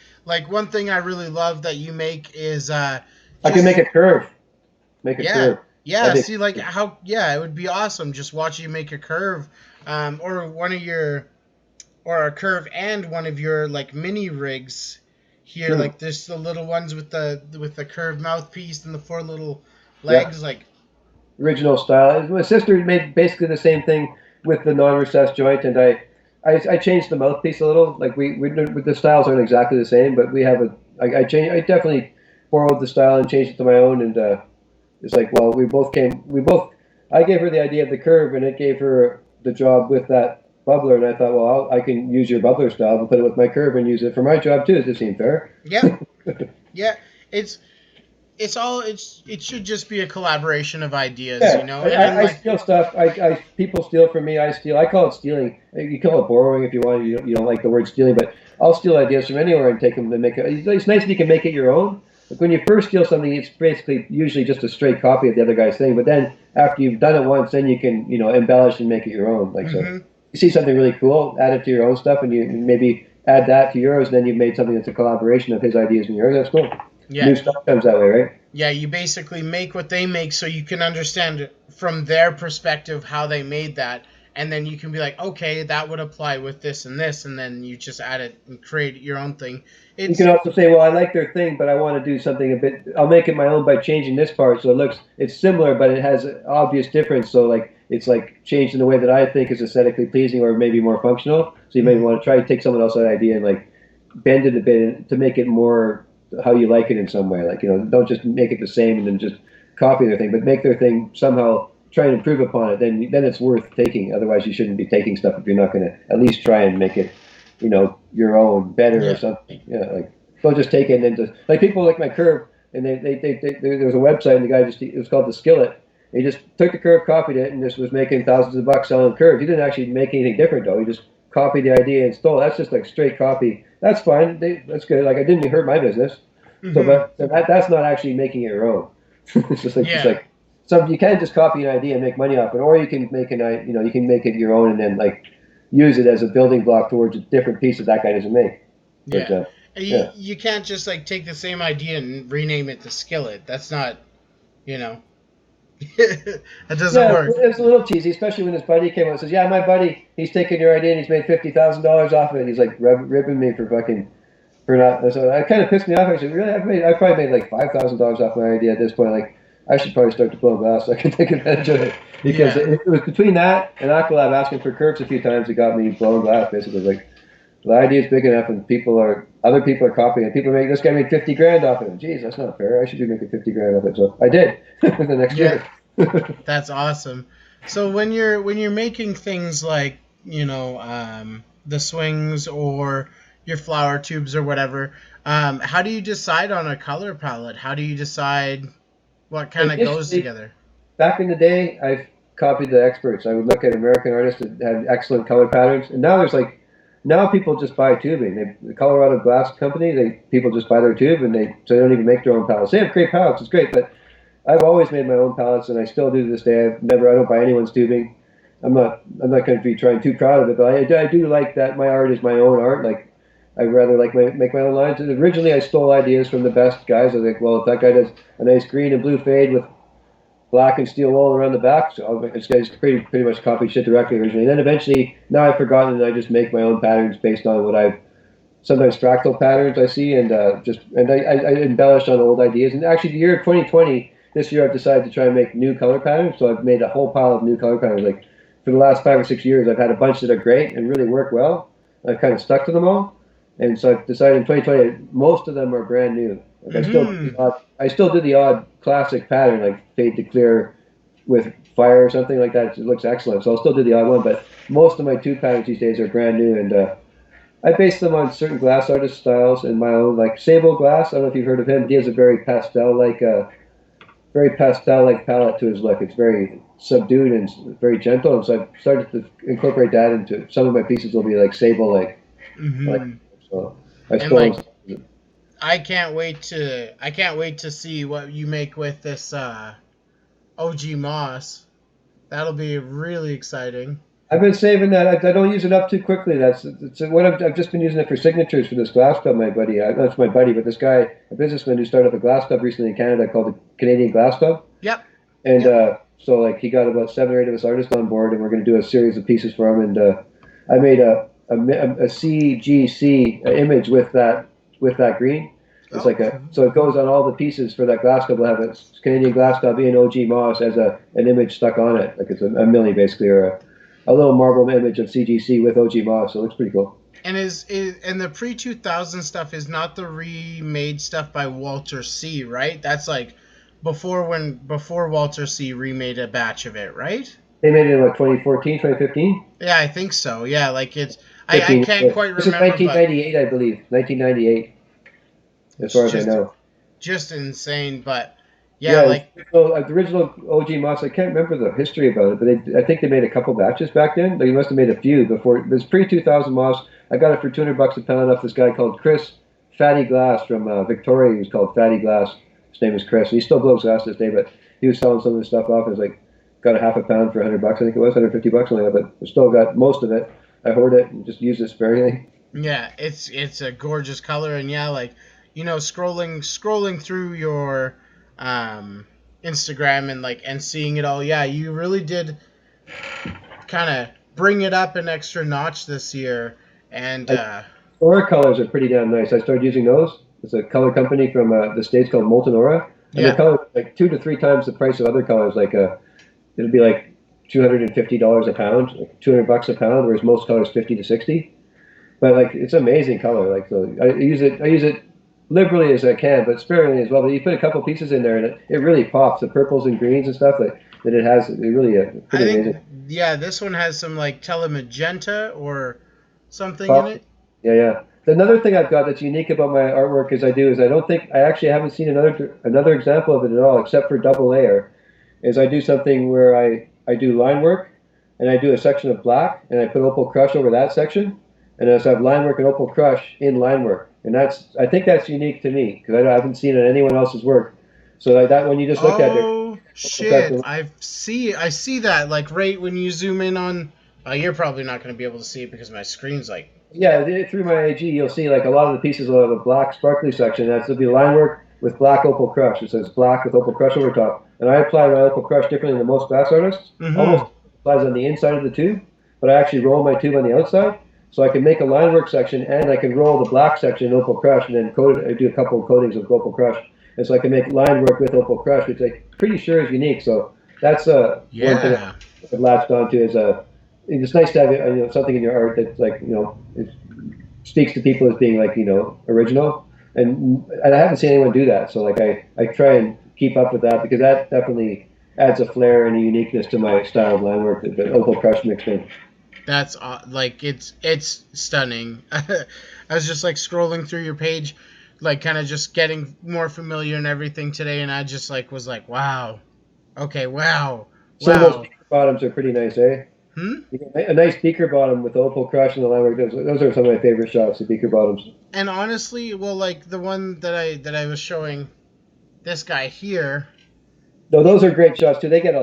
one thing I really love that you make is I can make it curve. Curve. Yeah. See, like how? Yeah, it would be awesome just watching you make a curve, or a curve and one of your like mini rigs here, like this the little ones with the curved mouthpiece and the four little legs, like. Original style. My sister made basically the same thing with the non-recessed joint, and I changed the mouthpiece a little. Like the styles aren't exactly the same, but we have I definitely borrowed the style and changed it to my own, and it's like, well, I gave her the idea of the curve, and it gave her the job with that bubbler, and I thought, well, I can use your bubbler style and put it with my curve and use it for my job too. Does it seem fair? Yeah. Yeah. It should just be a collaboration of ideas, I steal stuff. People steal from me. I steal. I call it stealing. You call it borrowing if you want. You don't like the word stealing, but I'll steal ideas from anywhere and take them to make it. It's nice if you can make it your own. Like when you first steal something, it's basically usually just a straight copy of the other guy's thing. But then after you've done it once, then you can embellish and make it your own. Like so, you see something really cool, add it to your own stuff, and you maybe add that to yours. And then you've made something that's a collaboration of his ideas and yours. That's cool. Yeah. New stuff comes that way, right? Yeah, you basically make what they make so you can understand from their perspective how they made that, and then you can be like, okay, that would apply with this, and then you just add it and create your own thing. You can also say, well, I like their thing, but I want to do something a bit. I'll make it my own by changing this part, so it's similar, but it has an obvious difference. So like it's like changed in a way that I think is aesthetically pleasing or maybe more functional. So you maybe want to try to take someone else's idea and like bend it a bit to make it more how you like it in some way. Like don't just make it the same and then just copy their thing, but make their thing somehow. Try and improve upon it. Then it's worth taking. Otherwise, you shouldn't be taking stuff if you're not going to at least try and make it, your own better or something. Yeah, like don't just take it and then just like people like my curve. And there was a website and the guy it was called The Skillet. He just took the curve, copied it, and just was making thousands of bucks selling curves. He didn't actually make anything different though. He just copied the idea and stole. That's just like straight copy. That's fine. That's good. Like I didn't hurt my business. So, but that's not actually making it your own. It's just like. So you can't just copy an idea and make money off it, or you can make you can make it your own and then like use it as a building block towards a different piece that guy doesn't make. Yeah. But, you can't just like take the same idea and rename it to Skillet. That's not, that doesn't work. It's a little cheesy, especially when his buddy came out and says, "Yeah, my buddy, he's taken your idea and he's made $50,000 off of it." He's like ripping me for not. So it kind of pissed me off. I said, "Really? I probably made like $5,000 off my idea at this point." Like. I should probably start to blow glass so I can take advantage of it. Because it was between that and Aqualab asking for curves a few times that got me blowing glass. Basically, like the idea is big enough, and other people are copying it. People this guy made $50,000 off it. Jeez, that's not fair. I should be making $50,000 off it. So I did the next year. That's awesome. So when you're making things like the swings or your flower tubes or whatever, how do you decide on a color palette? How do you decide what kind of goes together? Back in the day, I copied the experts. I would look at American artists that had excellent color patterns, and now there's like Now people just buy tubing. The Colorado Glass Company, people just buy their tube and so they don't even make their own pallets. They have great pallets, it's great, but I've always made my own pallets and I still do to this day. I don't buy anyone's tubing. I'm not going to be trying too proud of it, but I do like that my art is my own art. Like I rather like make my own lines. And originally, I stole ideas from the best guys. I was like, well, if that guy does a nice green and blue fade with black and steel wool around the back, so this guy's pretty much copied shit directly originally. And then eventually, now I've forgotten, and I just make my own patterns based on what I've sometimes fractal patterns I see, and I embellish on old ideas. And actually, the year 2020, this year I've decided to try and make new color patterns. So I've made a whole pile of new color patterns. Like for the last 5 or 6 years, I've had a bunch that are great and really work well. I've kind of stuck to them all, and so I've decided in 2020 most of them are brand new. Like I still do the odd classic pattern like fade to clear with fire or something like that. It looks excellent, so I'll still do the odd one. But most of my tube patterns these days are brand new, and I base them on certain glass artist styles and my own. Like Sable Glass, I don't know if you've heard of him. He has a very pastel-like palette to his look. It's very subdued and very gentle, and so I've started to incorporate that into some of my pieces. Will be like sable-like. Mm-hmm. So I And like, stole. I can't wait to see what you make with this OG Moss. That'll be really exciting. I've been saving that. I don't use it up too quickly. It's what I've just been using it for signatures for this glass club. My buddy, that's my buddy, but this guy, a businessman who started up a glass club recently in Canada called the Canadian Glass Club. Yep. And Yep. so like he got about 7 or 8 of us artists on board, and we're going to do a series of pieces for him. And I made a CGC image with that green. It's like so it goes on all the pieces for that glass club. We'll have a Canadian Glass Club in OG Moss as an image stuck on it, like it's a milli basically, or a little marble image of CGC with OG Moss. So it looks pretty cool. And and the pre 2000 stuff is not the remade stuff by Walter C, right? That's like before Walter C remade a batch of it, right? They made it in what 2014, 2015. Yeah, I think so. Yeah, like I 15, can't quite this is remember, 1998, I believe. 1998, as far as I know. Just insane, but yeah, like so the original OG Moss, I can't remember the history about it, but I think they made a couple batches back then. They must have made a few before. It was pre-2000 Moss. I got it for $200 a pound off this guy called Chris Fatty Glass from Victoria. He was called Fatty Glass. His name is Chris. He still blows glass to this day, but he was selling some of his stuff off. It was like got a half a pound for $100. I think it was $150 something like that. But I still got most of it. I hoard it and just use it sparingly. Yeah, it's a gorgeous color, and yeah, like scrolling through your Instagram and seeing it all, yeah, you really did kind of bring it up an extra notch this year. And Aura colors are pretty damn nice. I started using those. It's a color company from the States called Molten Aura. And their color like 2 to 3 times the price of other colors. Like it'll be like $250 a pound, like $200 a pound, whereas most colors 50 to 60. But like it's amazing color. Like so I use it liberally as I can, but sparingly as well. But you put a couple pieces in there, and it really pops. The purples and greens and stuff that it has. It really pretty amazing. Yeah, this one has some like telemagenta or something in it. Yeah. Another thing I've got that's unique about my artwork is I actually haven't seen another example of it at all, except for double layer. Is I do something where I do line work, and I do a section of black, and I put opal crush over that section, and I just have line work and opal crush in line work. And I think that's unique to me because I haven't seen it in anyone else's work. So that when you just look at it. Oh shit! I see that like right when you zoom in on. You're probably not going to be able to see it because my screen's like. Yeah, through my AG, you'll see like a lot of the pieces will have a black sparkly section. That'll be line work with black opal crush. It says black with opal crush over top. And I apply my opal crush differently than most glass artists. Mm-hmm. Almost applies on the inside of the tube, but I actually roll my tube on the outside. So I can make a line work section, and I can roll the black section in opal crush, and then coat it. I do a couple of coatings with opal crush, and so I can make line work with opal crush, which I'm pretty sure is unique. So that's one thing I've latched onto is it's nice to have something in your art that's like it speaks to people as being like original, and I haven't seen anyone do that. So like I try and keep up with that because that definitely adds a flair and a uniqueness to my style of line work that the opal crush mixed in. That's like it's stunning. I was just like scrolling through your page, like kind of just getting more familiar and everything today, and I just like was like, wow, okay, wow. Some of those bottoms are pretty nice, eh? You get a nice beaker bottom with opal crush and the line work. Those are some of my favorite shots, the beaker bottoms. And honestly, well, like the one that I was showing this guy here. No, those are great shots too. They get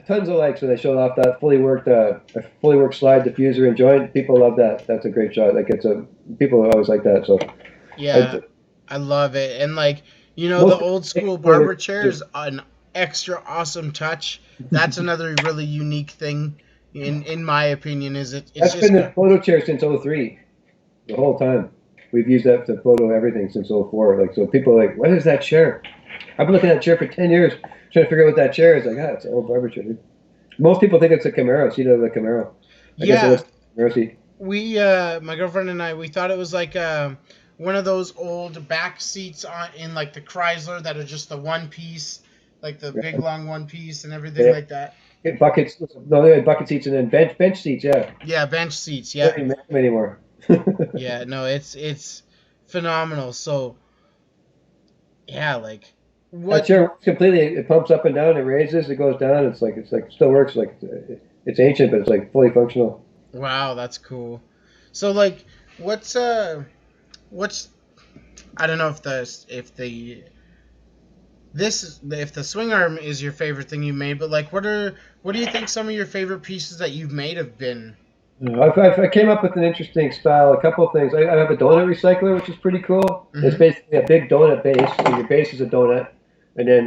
tons of likes when they show off that fully worked slide diffuser and joint. People love that. That's a great shot. Like people always like that. So Yeah, I love it. And like, the most old school barber chair is an extra awesome touch. That's another really unique thing in my opinion is it's that's been just the photo chair since '03. The whole time. We've used that to photo everything since '04. Like so people are like, what is that chair? I've been looking at that chair for 10 years trying to figure out what that chair is. Like, it's an old barber chair. Most people think it's a Camaro, seat of a Camaro. I guess it yeah. looks like a Camaro seat. We my girlfriend and I we thought it was like one of those old back seats in like the Chrysler that are just the one piece, like the big long one piece and everything like that. Get buckets. No, they had bucket seats and then bench seats. Yeah. Yeah, bench seats. Don't Yeah, even make them anymore. yeah. No, it's phenomenal. So yeah, like That what? chair works completely. It pumps up and down. It raises. It goes down. It's like still works. Like it's ancient, but it's like fully functional. Wow, that's cool. So like, what's what's I don't know if the swing arm is your favorite thing you made, but like, what do you think some of your favorite pieces that you've made have been? I came up with an interesting style. A couple of things. I have a donut recycler, which is pretty cool. It's Hmm. basically a big donut base. So your base is a donut, and then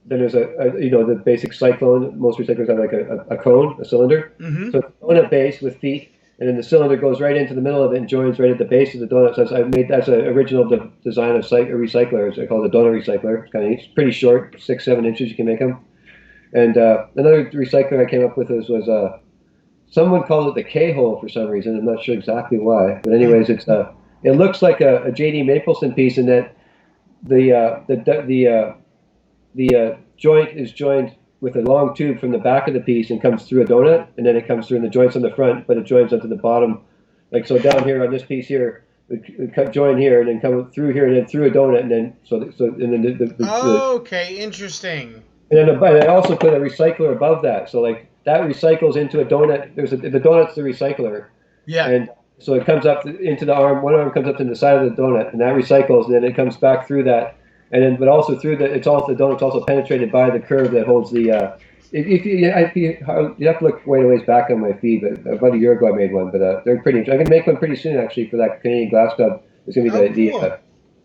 there's the basic cyclone. Most recyclers have like a cone, a cylinder. Hmm. So it's a donut base with feet, and then the cylinder goes right into the middle of it and joins right at the base of the donut. So I made that's an original design of a recycler. It's called a donut recycler. It's pretty short, 6-7 inches. You can make them. And another recycler I came up with was someone called it the K-hole for some reason. I'm not sure exactly why, but anyways, it looks like a J.D. Mapleson piece in that the joint is joined with a long tube from the back of the piece and comes through a donut, and then it comes through in the joints on the front, but it joins onto the bottom, like so down here on this piece here, it cut join here and then come through here and then through a donut, and then and then Okay, interesting. but I also put a recycler above that, so like that recycles into a donut. The donut's the recycler, Yeah. and so it comes up into the arm. One arm comes up to the side of the donut, and that recycles, and then it comes back through that, and then but also through the the donut's also penetrated by the curve that holds the. If you have to look way a ways back on my feed, but about a year ago I made one, but they're pretty. I'm gonna make one pretty soon actually for that Canadian Glass Club. It's gonna be Oh, cool.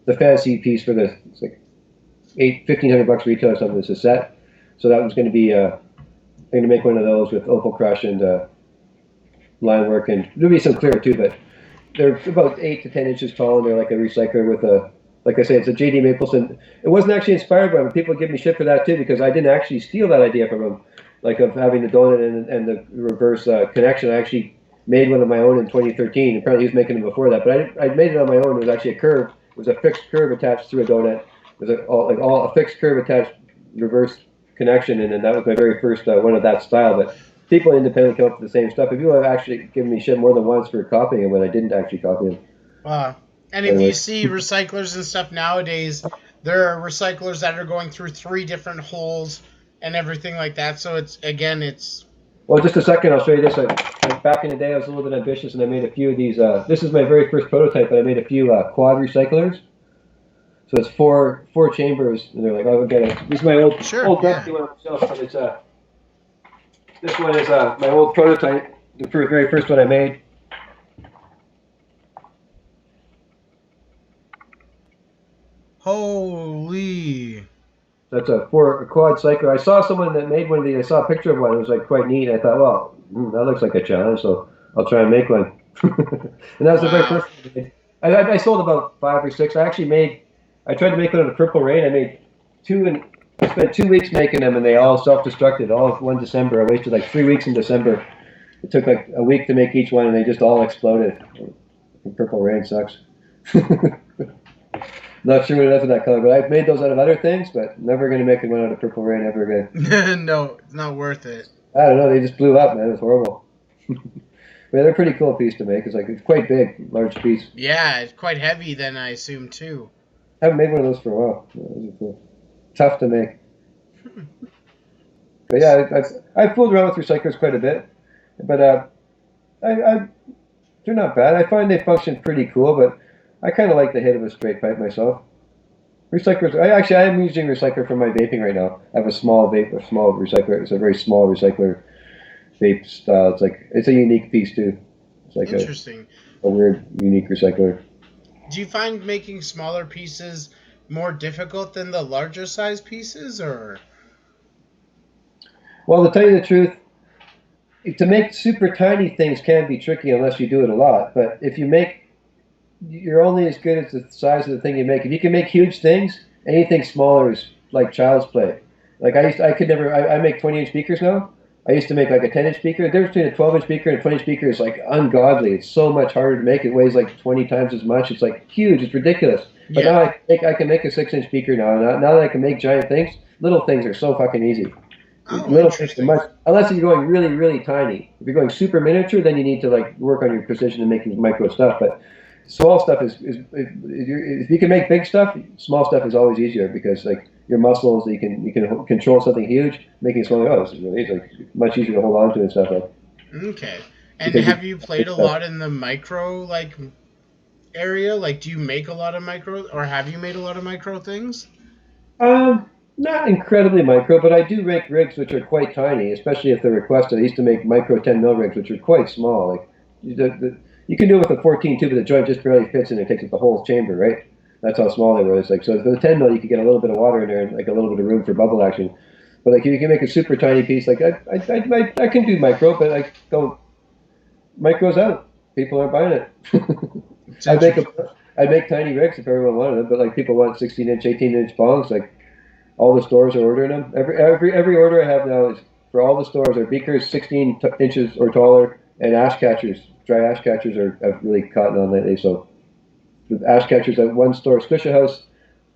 the fancy piece for the it's like $1,500 retail or something. It's a set, so that was going to be. I'm going to make one of those with opal crush and line work, and there'll be some clear too, but they're about 8 to 10 inches tall, and they're like a recycler with like I say, it's a J.D. Mapleson. It wasn't actually inspired by him. People give me shit for that too because I didn't actually steal that idea from him, like of having the donut and the reverse connection. I actually made one of my own in 2013. Apparently, he was making them before that, but I made it on my own. It was actually a curve. It was a fixed curve attached through a donut. It was a fixed curve attached reverse connection, and then that was my very first one of that style. But people independently come up with the same stuff. If people have actually given me shit more than once for copying it when I didn't actually copy them. And if you see recyclers and stuff nowadays, there are recyclers that are going through 3 different holes and everything like that. So it's. Well, just a second, I'll show you this. Back in the day, I was a little bit ambitious, and I made a few of these. This is my very first prototype, but I made a few quad recyclers. So it's four chambers, and they're like, oh, get it. This is my old dusty one myself, but it's this one is my old prototype, the very first one I made. Holy. That's a quad cycler. I saw someone that made one of these. I saw a picture of one. It was like quite neat. I thought, well, that looks like a challenge, so I'll try and make one. And that was the very first one I made. I sold about 5 or 6. I tried to make one on a Purple Rain. I made 2 and I spent 2 weeks making them, and they all self-destructed. All of one December. I wasted like 3 weeks in December. It took like a week to make each one, and they just all exploded. Purple Rain sucks. Not sure what it is with that color, but I've made those out of other things, but never going to make one out of Purple Rain ever again. No, it's not worth it. I don't know. They just blew up, man. It was horrible. But they're a pretty cool piece to make. It's quite big, large piece. Yeah, it's quite heavy then, I assume, too. I haven't made one of those for a while. Those are cool. Tough to make. But yeah, I've fooled around with recyclers quite a bit. But I they're not bad. I find they function pretty cool, but I kind of like the hit of a straight pipe myself. Recyclers. I am using recycler for my vaping right now. I have a small recycler. It's a very small recycler vape style. It's a unique piece too. It's like Interesting. a weird, unique recycler. Do you find making smaller pieces more difficult than the larger size pieces, or? Well, to tell you the truth, to make super tiny things can be tricky unless you do it a lot. But if you make, you're only as good as the size of the thing you make. If you can make huge things, anything smaller is like child's play. Like I could never. I make 20-inch speakers now. I used to make like a 10-inch speaker. The difference between a 12-inch speaker and a 20-inch speaker is like ungodly. It's so much harder to make. It weighs like 20 times as much. It's like huge. It's ridiculous. But Yeah. now I can make a 6-inch speaker now. Now that I can make giant things, little things are so fucking easy. Oh, Little things are interesting. much, unless you're going really, really tiny. If you're going super miniature, then you need to like work on your precision and making micro stuff. But small stuff is if you can make big stuff, small stuff is always easier because like your muscles, you can control something huge, making it small. Oh, this is really easy. Like much easier to hold on to and stuff like Okay. And because you have you big played a stuff. lot in the micro area? Like, do you make a lot of micro, or have you made a lot of micro things? Not incredibly micro, but I do make rigs which are quite tiny, especially if they're requested. I used to make micro 10 mil rigs, which are quite small. Like you can do it with a 14 tube, but the joint just barely fits in. It takes up the whole chamber, right? That's how small they were. It's like so for the 10 mil, you could get a little bit of water in there and like a little bit of room for bubble action. But like you can make a super tiny piece. Like I can do micro, but I don't. Micro's out. People aren't buying it. It's I'd make a, interesting. I'd make tiny rigs if everyone wanted them, but like people want 16-inch, 18-inch bongs. Like all the stores are ordering them. Every order I have now is for all the stores are beakers 16 inches or taller and ash catchers. Dry ash catchers have really caught on lately. So the ash catchers at one store, Squisha House,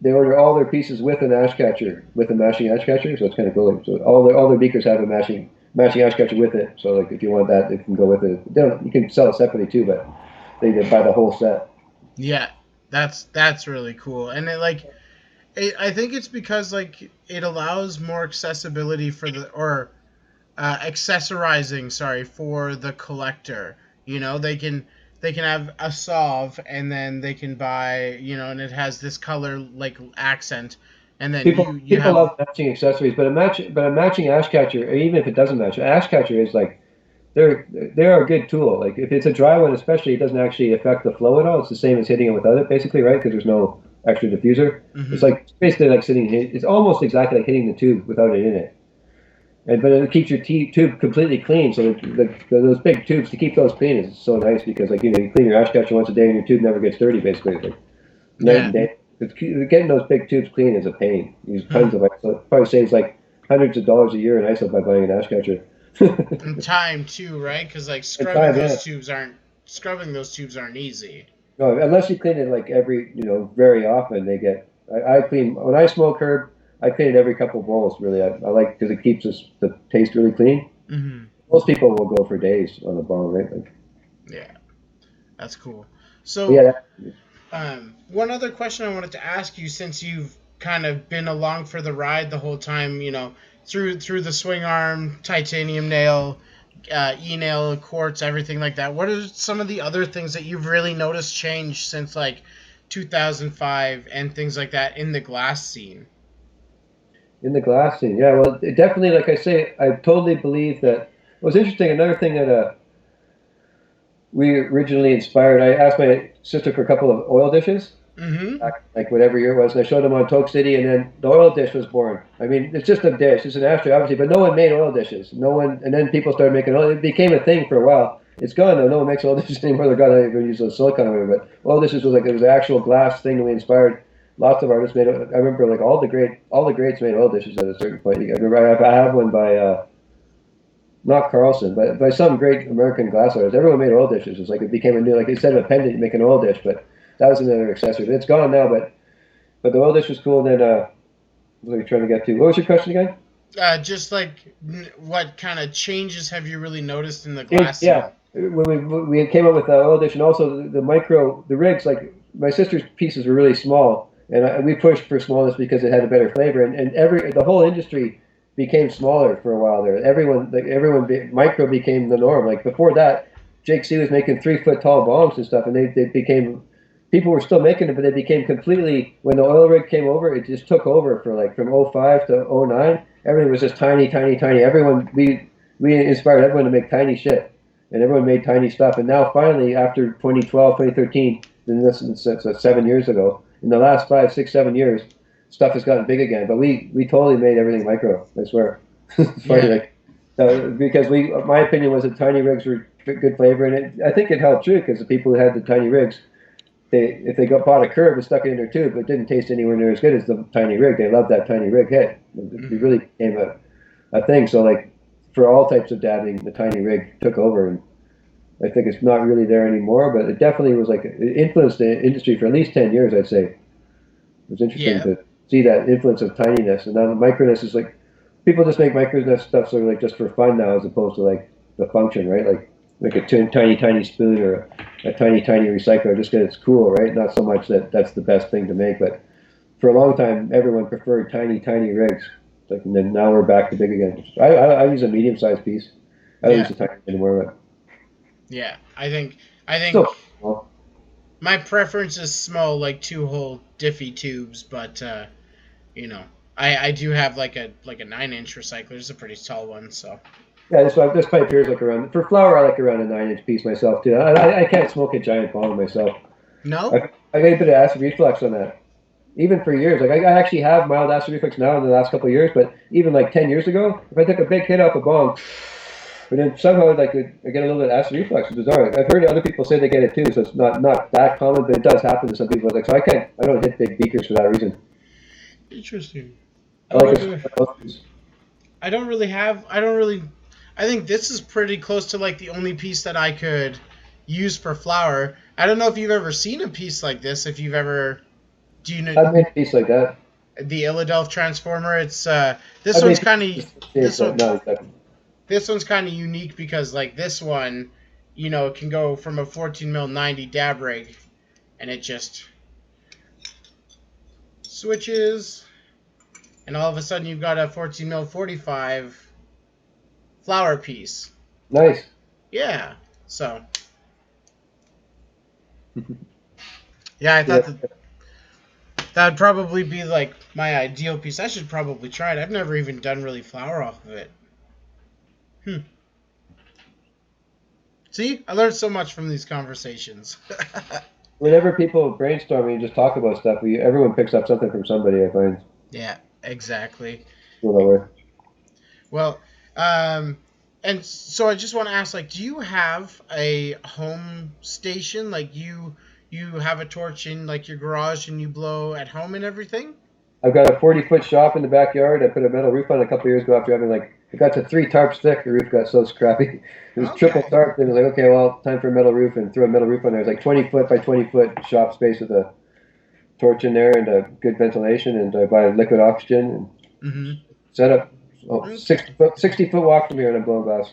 they order all their pieces with an ash catcher, with a mashing ash catcher. So it's kind of cool. So all their beakers have a mashing ash catcher with it. So like if you want that, it can go with it. They don't, you can sell it separately too, but they buy the whole set. Yeah, that's really cool. And I think it's because it allows more accessibility for the or accessorizing, sorry, for the collector. They can have a solve, and then they can buy, and it has this color accent, and then you People have. love matching accessories, but a matching ash catcher, even if it doesn't match, an ash catcher is like they're a good tool. Like if it's a dry one, especially, it doesn't actually affect the flow at all. It's the same as hitting it without it, basically, right? Because there's no extra diffuser. It's Mhm. like basically like sitting. It's almost exactly like hitting the tube without it in it. But it keeps your tube completely clean. So those big tubes to keep those clean is so nice because you clean your ash catcher once a day and your tube never gets dirty. Basically, it's like night Yeah. and day. Getting those big tubes clean is a pain. Use Hmm. tons of iso. It probably saves like hundreds of dollars a year in ISO by buying an ash catcher. And time too, right? Because And time, yeah. scrubbing those tubes aren't easy. No, unless you clean it like very often. I clean when I smoke herb. I clean it every couple of bowls. Really, I like because it keeps the taste really clean. Hmm. Most people will go for days on a bong, right? Like, Yeah, that's cool. but yeah, So, one other question I wanted to ask you, since you've kind of been along for the ride the whole time, through the swing arm, titanium nail, e-nail, quartz, everything like that. What are some of the other things that you've really noticed change since 2005 and things like that in the glass scene? in the glass scene, yeah. Well, it definitely, like I say, I totally believe that. It was interesting. Another thing that we originally inspired. I asked my sister for a couple of oil dishes, Mm-hmm. like whatever year it was, and I showed them on Toke City, and then the oil dish was born. I mean, it's just a dish, it's an ashtray, obviously, but no one made oil dishes. No one, and then people started making oil. It became a thing for a while. It's gone though. No one makes oil dishes anymore. They're gone. They even use those silicone or whatever. But oil dishes was like it was an actual glass thing that we inspired. Lots of artists made it. I remember like all the greats made oil dishes at a certain point. I remember I have one by not Carlson, but by some great American glass artist. Everyone made oil dishes. It's like it became a new like instead of a pendant, you make an oil dish. But that was another accessory. But it's gone now. But the oil dish was cool. And then what were you trying to get to? What was your question again? Just what kind of changes have you really noticed in the glass Yeah, scene? we came up with the oil dish and also the rigs. Like my sister's pieces were really small, and we pushed for smallness because it had a better flavor. And the whole industry became smaller for a while there. Micro became the norm. Like before that, Jake C was making 3 foot tall bombs and stuff, and they became people were still making it, but they became completely when the oil rig came over, it just took over for like from '05 to '09. Everything was just tiny, tiny, tiny. Everyone we inspired everyone to make tiny shit, and everyone made tiny stuff. And now finally, after 2012, 2013, then this is 7 years ago. In the last 5, 6, 7 years, stuff has gotten big again. But we totally made everything micro. I swear. It's funny, Yeah. like because my opinion was that tiny rigs were good flavor, and I think it held true because the people who had the tiny rigs, if they bought a curve and stuck it in their tube, it didn't taste anywhere near as good as the tiny rig. They loved that tiny rig hit. It really became a thing. So like for all types of dabbing, the tiny rig took over, and I think it's not really there anymore. But it definitely was like it influenced the industry for at least 10 years. I'd say it was interesting Yeah. to see that influence of tininess, and now the microness is like people just make microness stuff sort of like just for fun now, as opposed to like the function, right? Like a tiny spoon or a tiny recycler, just because it's cool, right? Not so much that that's the best thing to make, but for a long time, everyone preferred tiny rigs. Like, and then now we're back to big again. I use a medium sized piece. I don't Yeah. use a tiny anymore, but Yeah. I think still. Well, my preference is small, like 2-hole diffie tubes, but you know, I do have like a 9-inch recycler. It's a pretty tall one, so. yeah, this pipe here is like around for flour. I like around a 9 inch piece myself too. I can't smoke a giant bomb myself. No? I get a bit of acid reflux on that. Even for years, like I actually have mild acid reflux now in the last couple of years, but even like 10 years ago, if I took a big hit off a bong, but then somehow like I get a little bit of acid reflux. It's bizarre. I've heard other people say they get it too, so it's not that common, but it does happen to some people. Like so, I don't hit big beakers for that reason. Interesting. I I like wonder. this. I don't really. I think this is pretty close to like the only piece that I could use for flour. I don't know if you've ever seen a piece like this. If you've ever. Do you know I've made a piece like that. the Illadelph transformer? It's this I've one's made kind of pieces this but one not exactly. this one's kind of unique because like this one, it can go from a 14 mil 90 dab rig, and it just switches, and all of a sudden you've got a 14 mil 45 flour piece. Nice. Yeah. So yeah, I Yeah. thought that'd probably be like my ideal piece. I should probably try it. I've never even done really flour off of it. See, I learned so much from these conversations. Whenever people brainstorm and just talk about stuff, everyone picks up something from somebody. I find Yeah, exactly. feel that way. Well, um, and so I just want to ask, like, do you have a home station? Like, you have a torch in like your garage and you blow at home and everything? I've got a 40-foot shop in the backyard. I put a metal roof on it a couple of years ago after having like it got to 3 tarps thick. The roof got so scrappy. It was triple Okay. tarp. And it was like, okay, well, time for a metal roof, and threw a metal roof on there. It was like 20 foot by 20 foot shop space with a torch in there and a good ventilation. And I buy liquid oxygen and Mm-hmm. set up. Oh, Okay. 60 foot walk from here, and I'm blowing glass.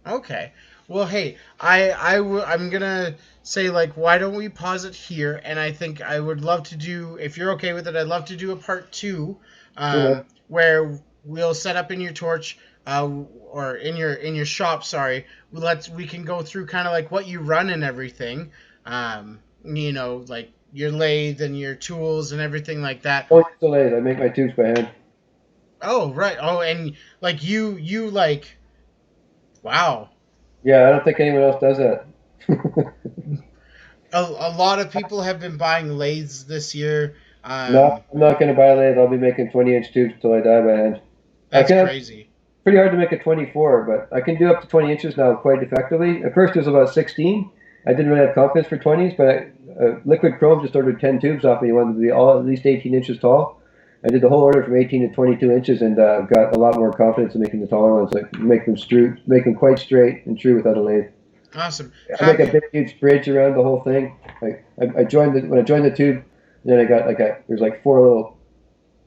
Okay. Well, hey, I'm gonna say like, why don't we pause it here? And I think I would love to do, if you're okay with it, I'd love to do a part two, Cool, man. where we'll set up in your torch, or in your shop. Sorry, we can go through kind of like what you run and everything. Like your lathe and your tools and everything like that. Oh, it's delayed. I make my tubes by hand. Oh, right. Oh, and like you like, wow. Yeah, I don't think anyone else does that. A lot of people have been buying lathes this year. No, I'm not going to buy a lathe. I'll be making 20-inch tubes till I die by hand. I That's can. crazy. Pretty hard to make a 24, but I can do up to 20 inches now quite effectively. At first, it was about 16. I didn't really have confidence for 20s, but Liquid Chrome just ordered 10 tubes off me. He wanted to be all at least 18 inches tall. I did the whole order from 18 to 22 inches, and got a lot more confidence in making the taller ones. Like make them quite straight and true without a lathe. Awesome. I make Have a you? big, huge bridge around the whole thing. I joined when I joined the tube, then I got there's like 4 little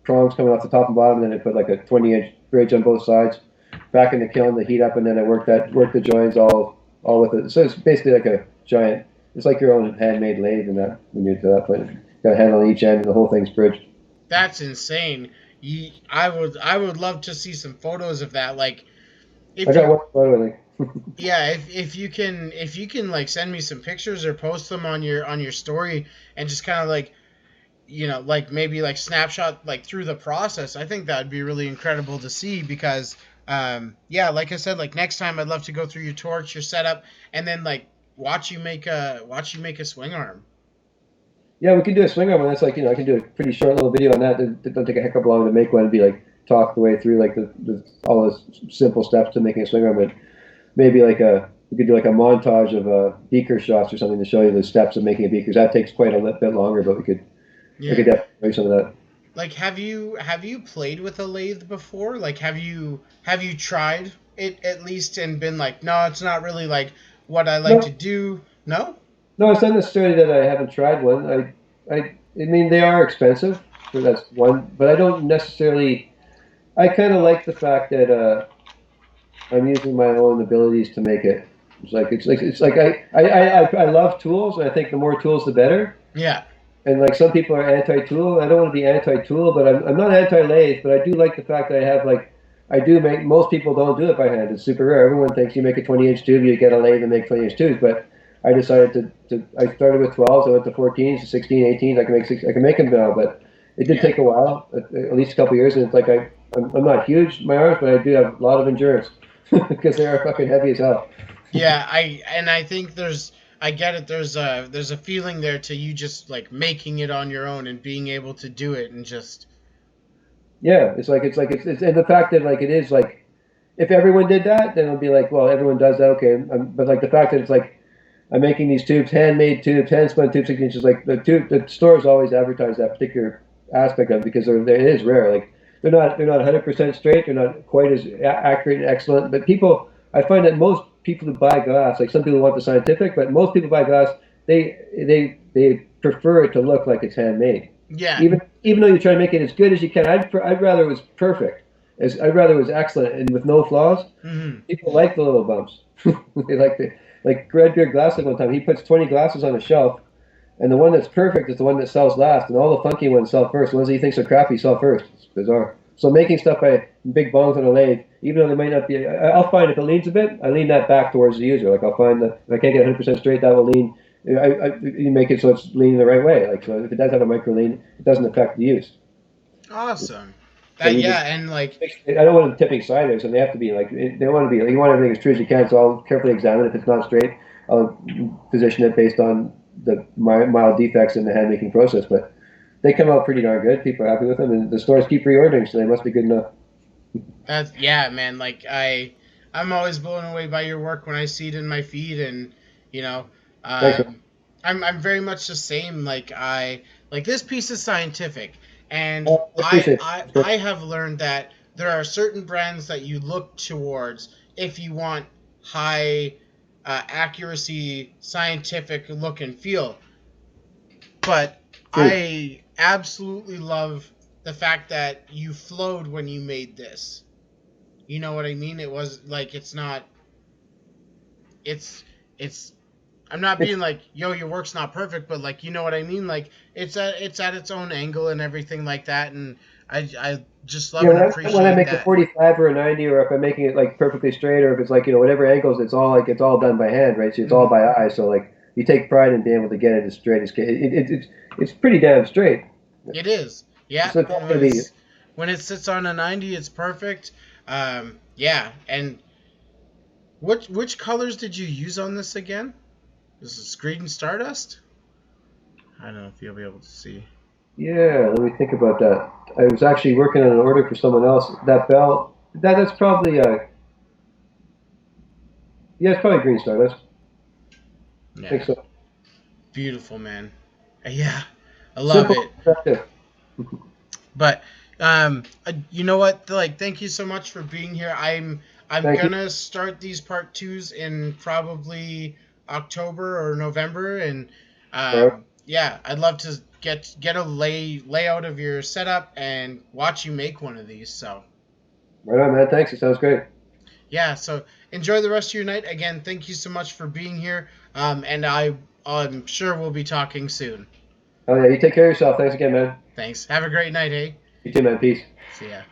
prongs coming off the top and bottom, and then I put like a 20-inch bridge on both sides. Back in the kiln to heat up, and then I work the joints all with it. So it's basically like a giant. It's like your own handmade lathe, and that when you're to that point, got a handle on each end, and the whole thing's bridged. That's insane. I would love to see some photos of that. Like I if got you one photo, I think. yeah, if you can like send me some pictures or post them on your story and just kind of like like maybe like snapshot like through the process. I think that would be really incredible to see because yeah, like I said, like next time I'd love to go through your torch, your setup, and then like watch you make a swing arm. Yeah, we can do a swing arm, and that's like I can do a pretty short little video on that. It don't take a heck of a long to make one and be like talk the way through like the all the simple steps to making a swing arm. But maybe like we could do like a montage of beaker shots or something to show you the steps of making a beaker. That takes quite a bit longer, but we Yeah. could definitely do some of that. Like have you played with a lathe before? Like have you tried it at least and been like, no, it's not really like what I like to No, do. No? no, it's not necessarily that I haven't tried one. I mean they are expensive, but that's one. But I don't necessarily. I kind of like the fact that I'm using my own abilities to make it. It's like I love tools, and I think the more tools the better. Yeah. And like some people are anti-tool. I don't want to be anti-tool, but I'm not anti-lathe. But I do like the fact that I have like I do make. Most people don't do it by hand. It's super rare. Everyone thinks you make a 20-inch tube, you get a lathe and make 20-inch tubes. But I decided to I started with 12s. I went to 14s, to 16, 18s. I can make six. I can make them now, but it did Yeah. take a while, at least a couple of years. And it's like I'm not huge my arms, but I do have a lot of endurance because they are fucking heavy as hell. Yeah, I think I get it. There's a feeling there to you just like making it on your own and being able to do it and just Yeah, it's and the fact that like it is like if everyone did that, then it'll be like, well, everyone does that, okay. But like the fact that it's like I'm making these tubes, handmade tubes, hand spun tubes, 6 inches. Like the stores always advertise that particular aspect of it because it is rare. Like they're not 100% straight. They're not quite as accurate and excellent. But people, I find that most people who buy glass, like some people want the scientific, but most people buy glass, they prefer it to look like it's handmade. yeah. Even though you try to make it as good as you can, I'd rather it was perfect. I'd rather it was excellent and with no flaws. Hmm. People like the little bumps. They like the like Redbeard Glass at one time. He puts 20 glasses on a shelf, and the one that's perfect is the one that sells last, and all the funky ones sell first. The ones that he thinks are crappy sell first. It's bizarre. So making stuff by big bongs on a lathe, even though they might not be, I'll find if it leans a bit, I lean that back towards the user. Like I'll find that if I can't get 100% straight, that will lean. You make it so it's leaning the right way. Like so, if it does have a micro lean, it doesn't affect the use. Awesome. So That you yeah, just and like I don't want them tipping sideways, and they have to be like they want to be. Like, you want everything as true as you can. So I'll carefully examine it. If it's not straight, I'll position it based on the mild defects in the hand making process. But they come out pretty darn good. People are happy with them, and the stores keep reordering, so they must be good enough. that's yeah, man. Like I'm always blown away by your work when I see it in my feed, and you know, Thanks. Man. um, I'm very much the same. Like like this piece is scientific, and I appreciate it. I have learned that there are certain brands that you look towards if you want high accuracy, scientific look and feel. But True. I absolutely love the fact that you flowed when you made this. You know what I mean? It was like it's it's I'm not It's being like, yo, your work's not perfect, but like you know what I mean? Like it's at its own angle and everything like that, and I just love Yeah, and when I appreciate make a that. 45 or a 90, or if I'm making it like perfectly straight, or if it's like whatever angles, it's all done by hand, right? So it's all Hmm. by eye. So like you take pride in being able to get it as straight as it's pretty damn straight. It is. Yeah, So it's it not going to be was when it sits on a 90, it's perfect. Yeah, and which colors did you use on this again? Is it Screed and Stardust? I don't know if you'll be able to see. yeah. Let me think about that. I was actually working on an order for someone else. That bell, that's probably yeah, it's probably Green Star. I Yeah, think so. beautiful, man. Yeah, I love Simple, it. effective. But you know what? Like, thank you so much for being here. I'm Thank you. gonna start these part twos in probably October or November, and All right, yeah, I'd love to get a layout of your setup and watch you make one of these. So right on, man. Thanks. It sounds great. yeah, so enjoy the rest of your night. Again, thank you so much for being here. And I'm sure we'll be talking soon. Oh yeah, you take care of yourself. Thanks again, man. Thanks. Have a great night, hey. You too, man. Peace. See ya.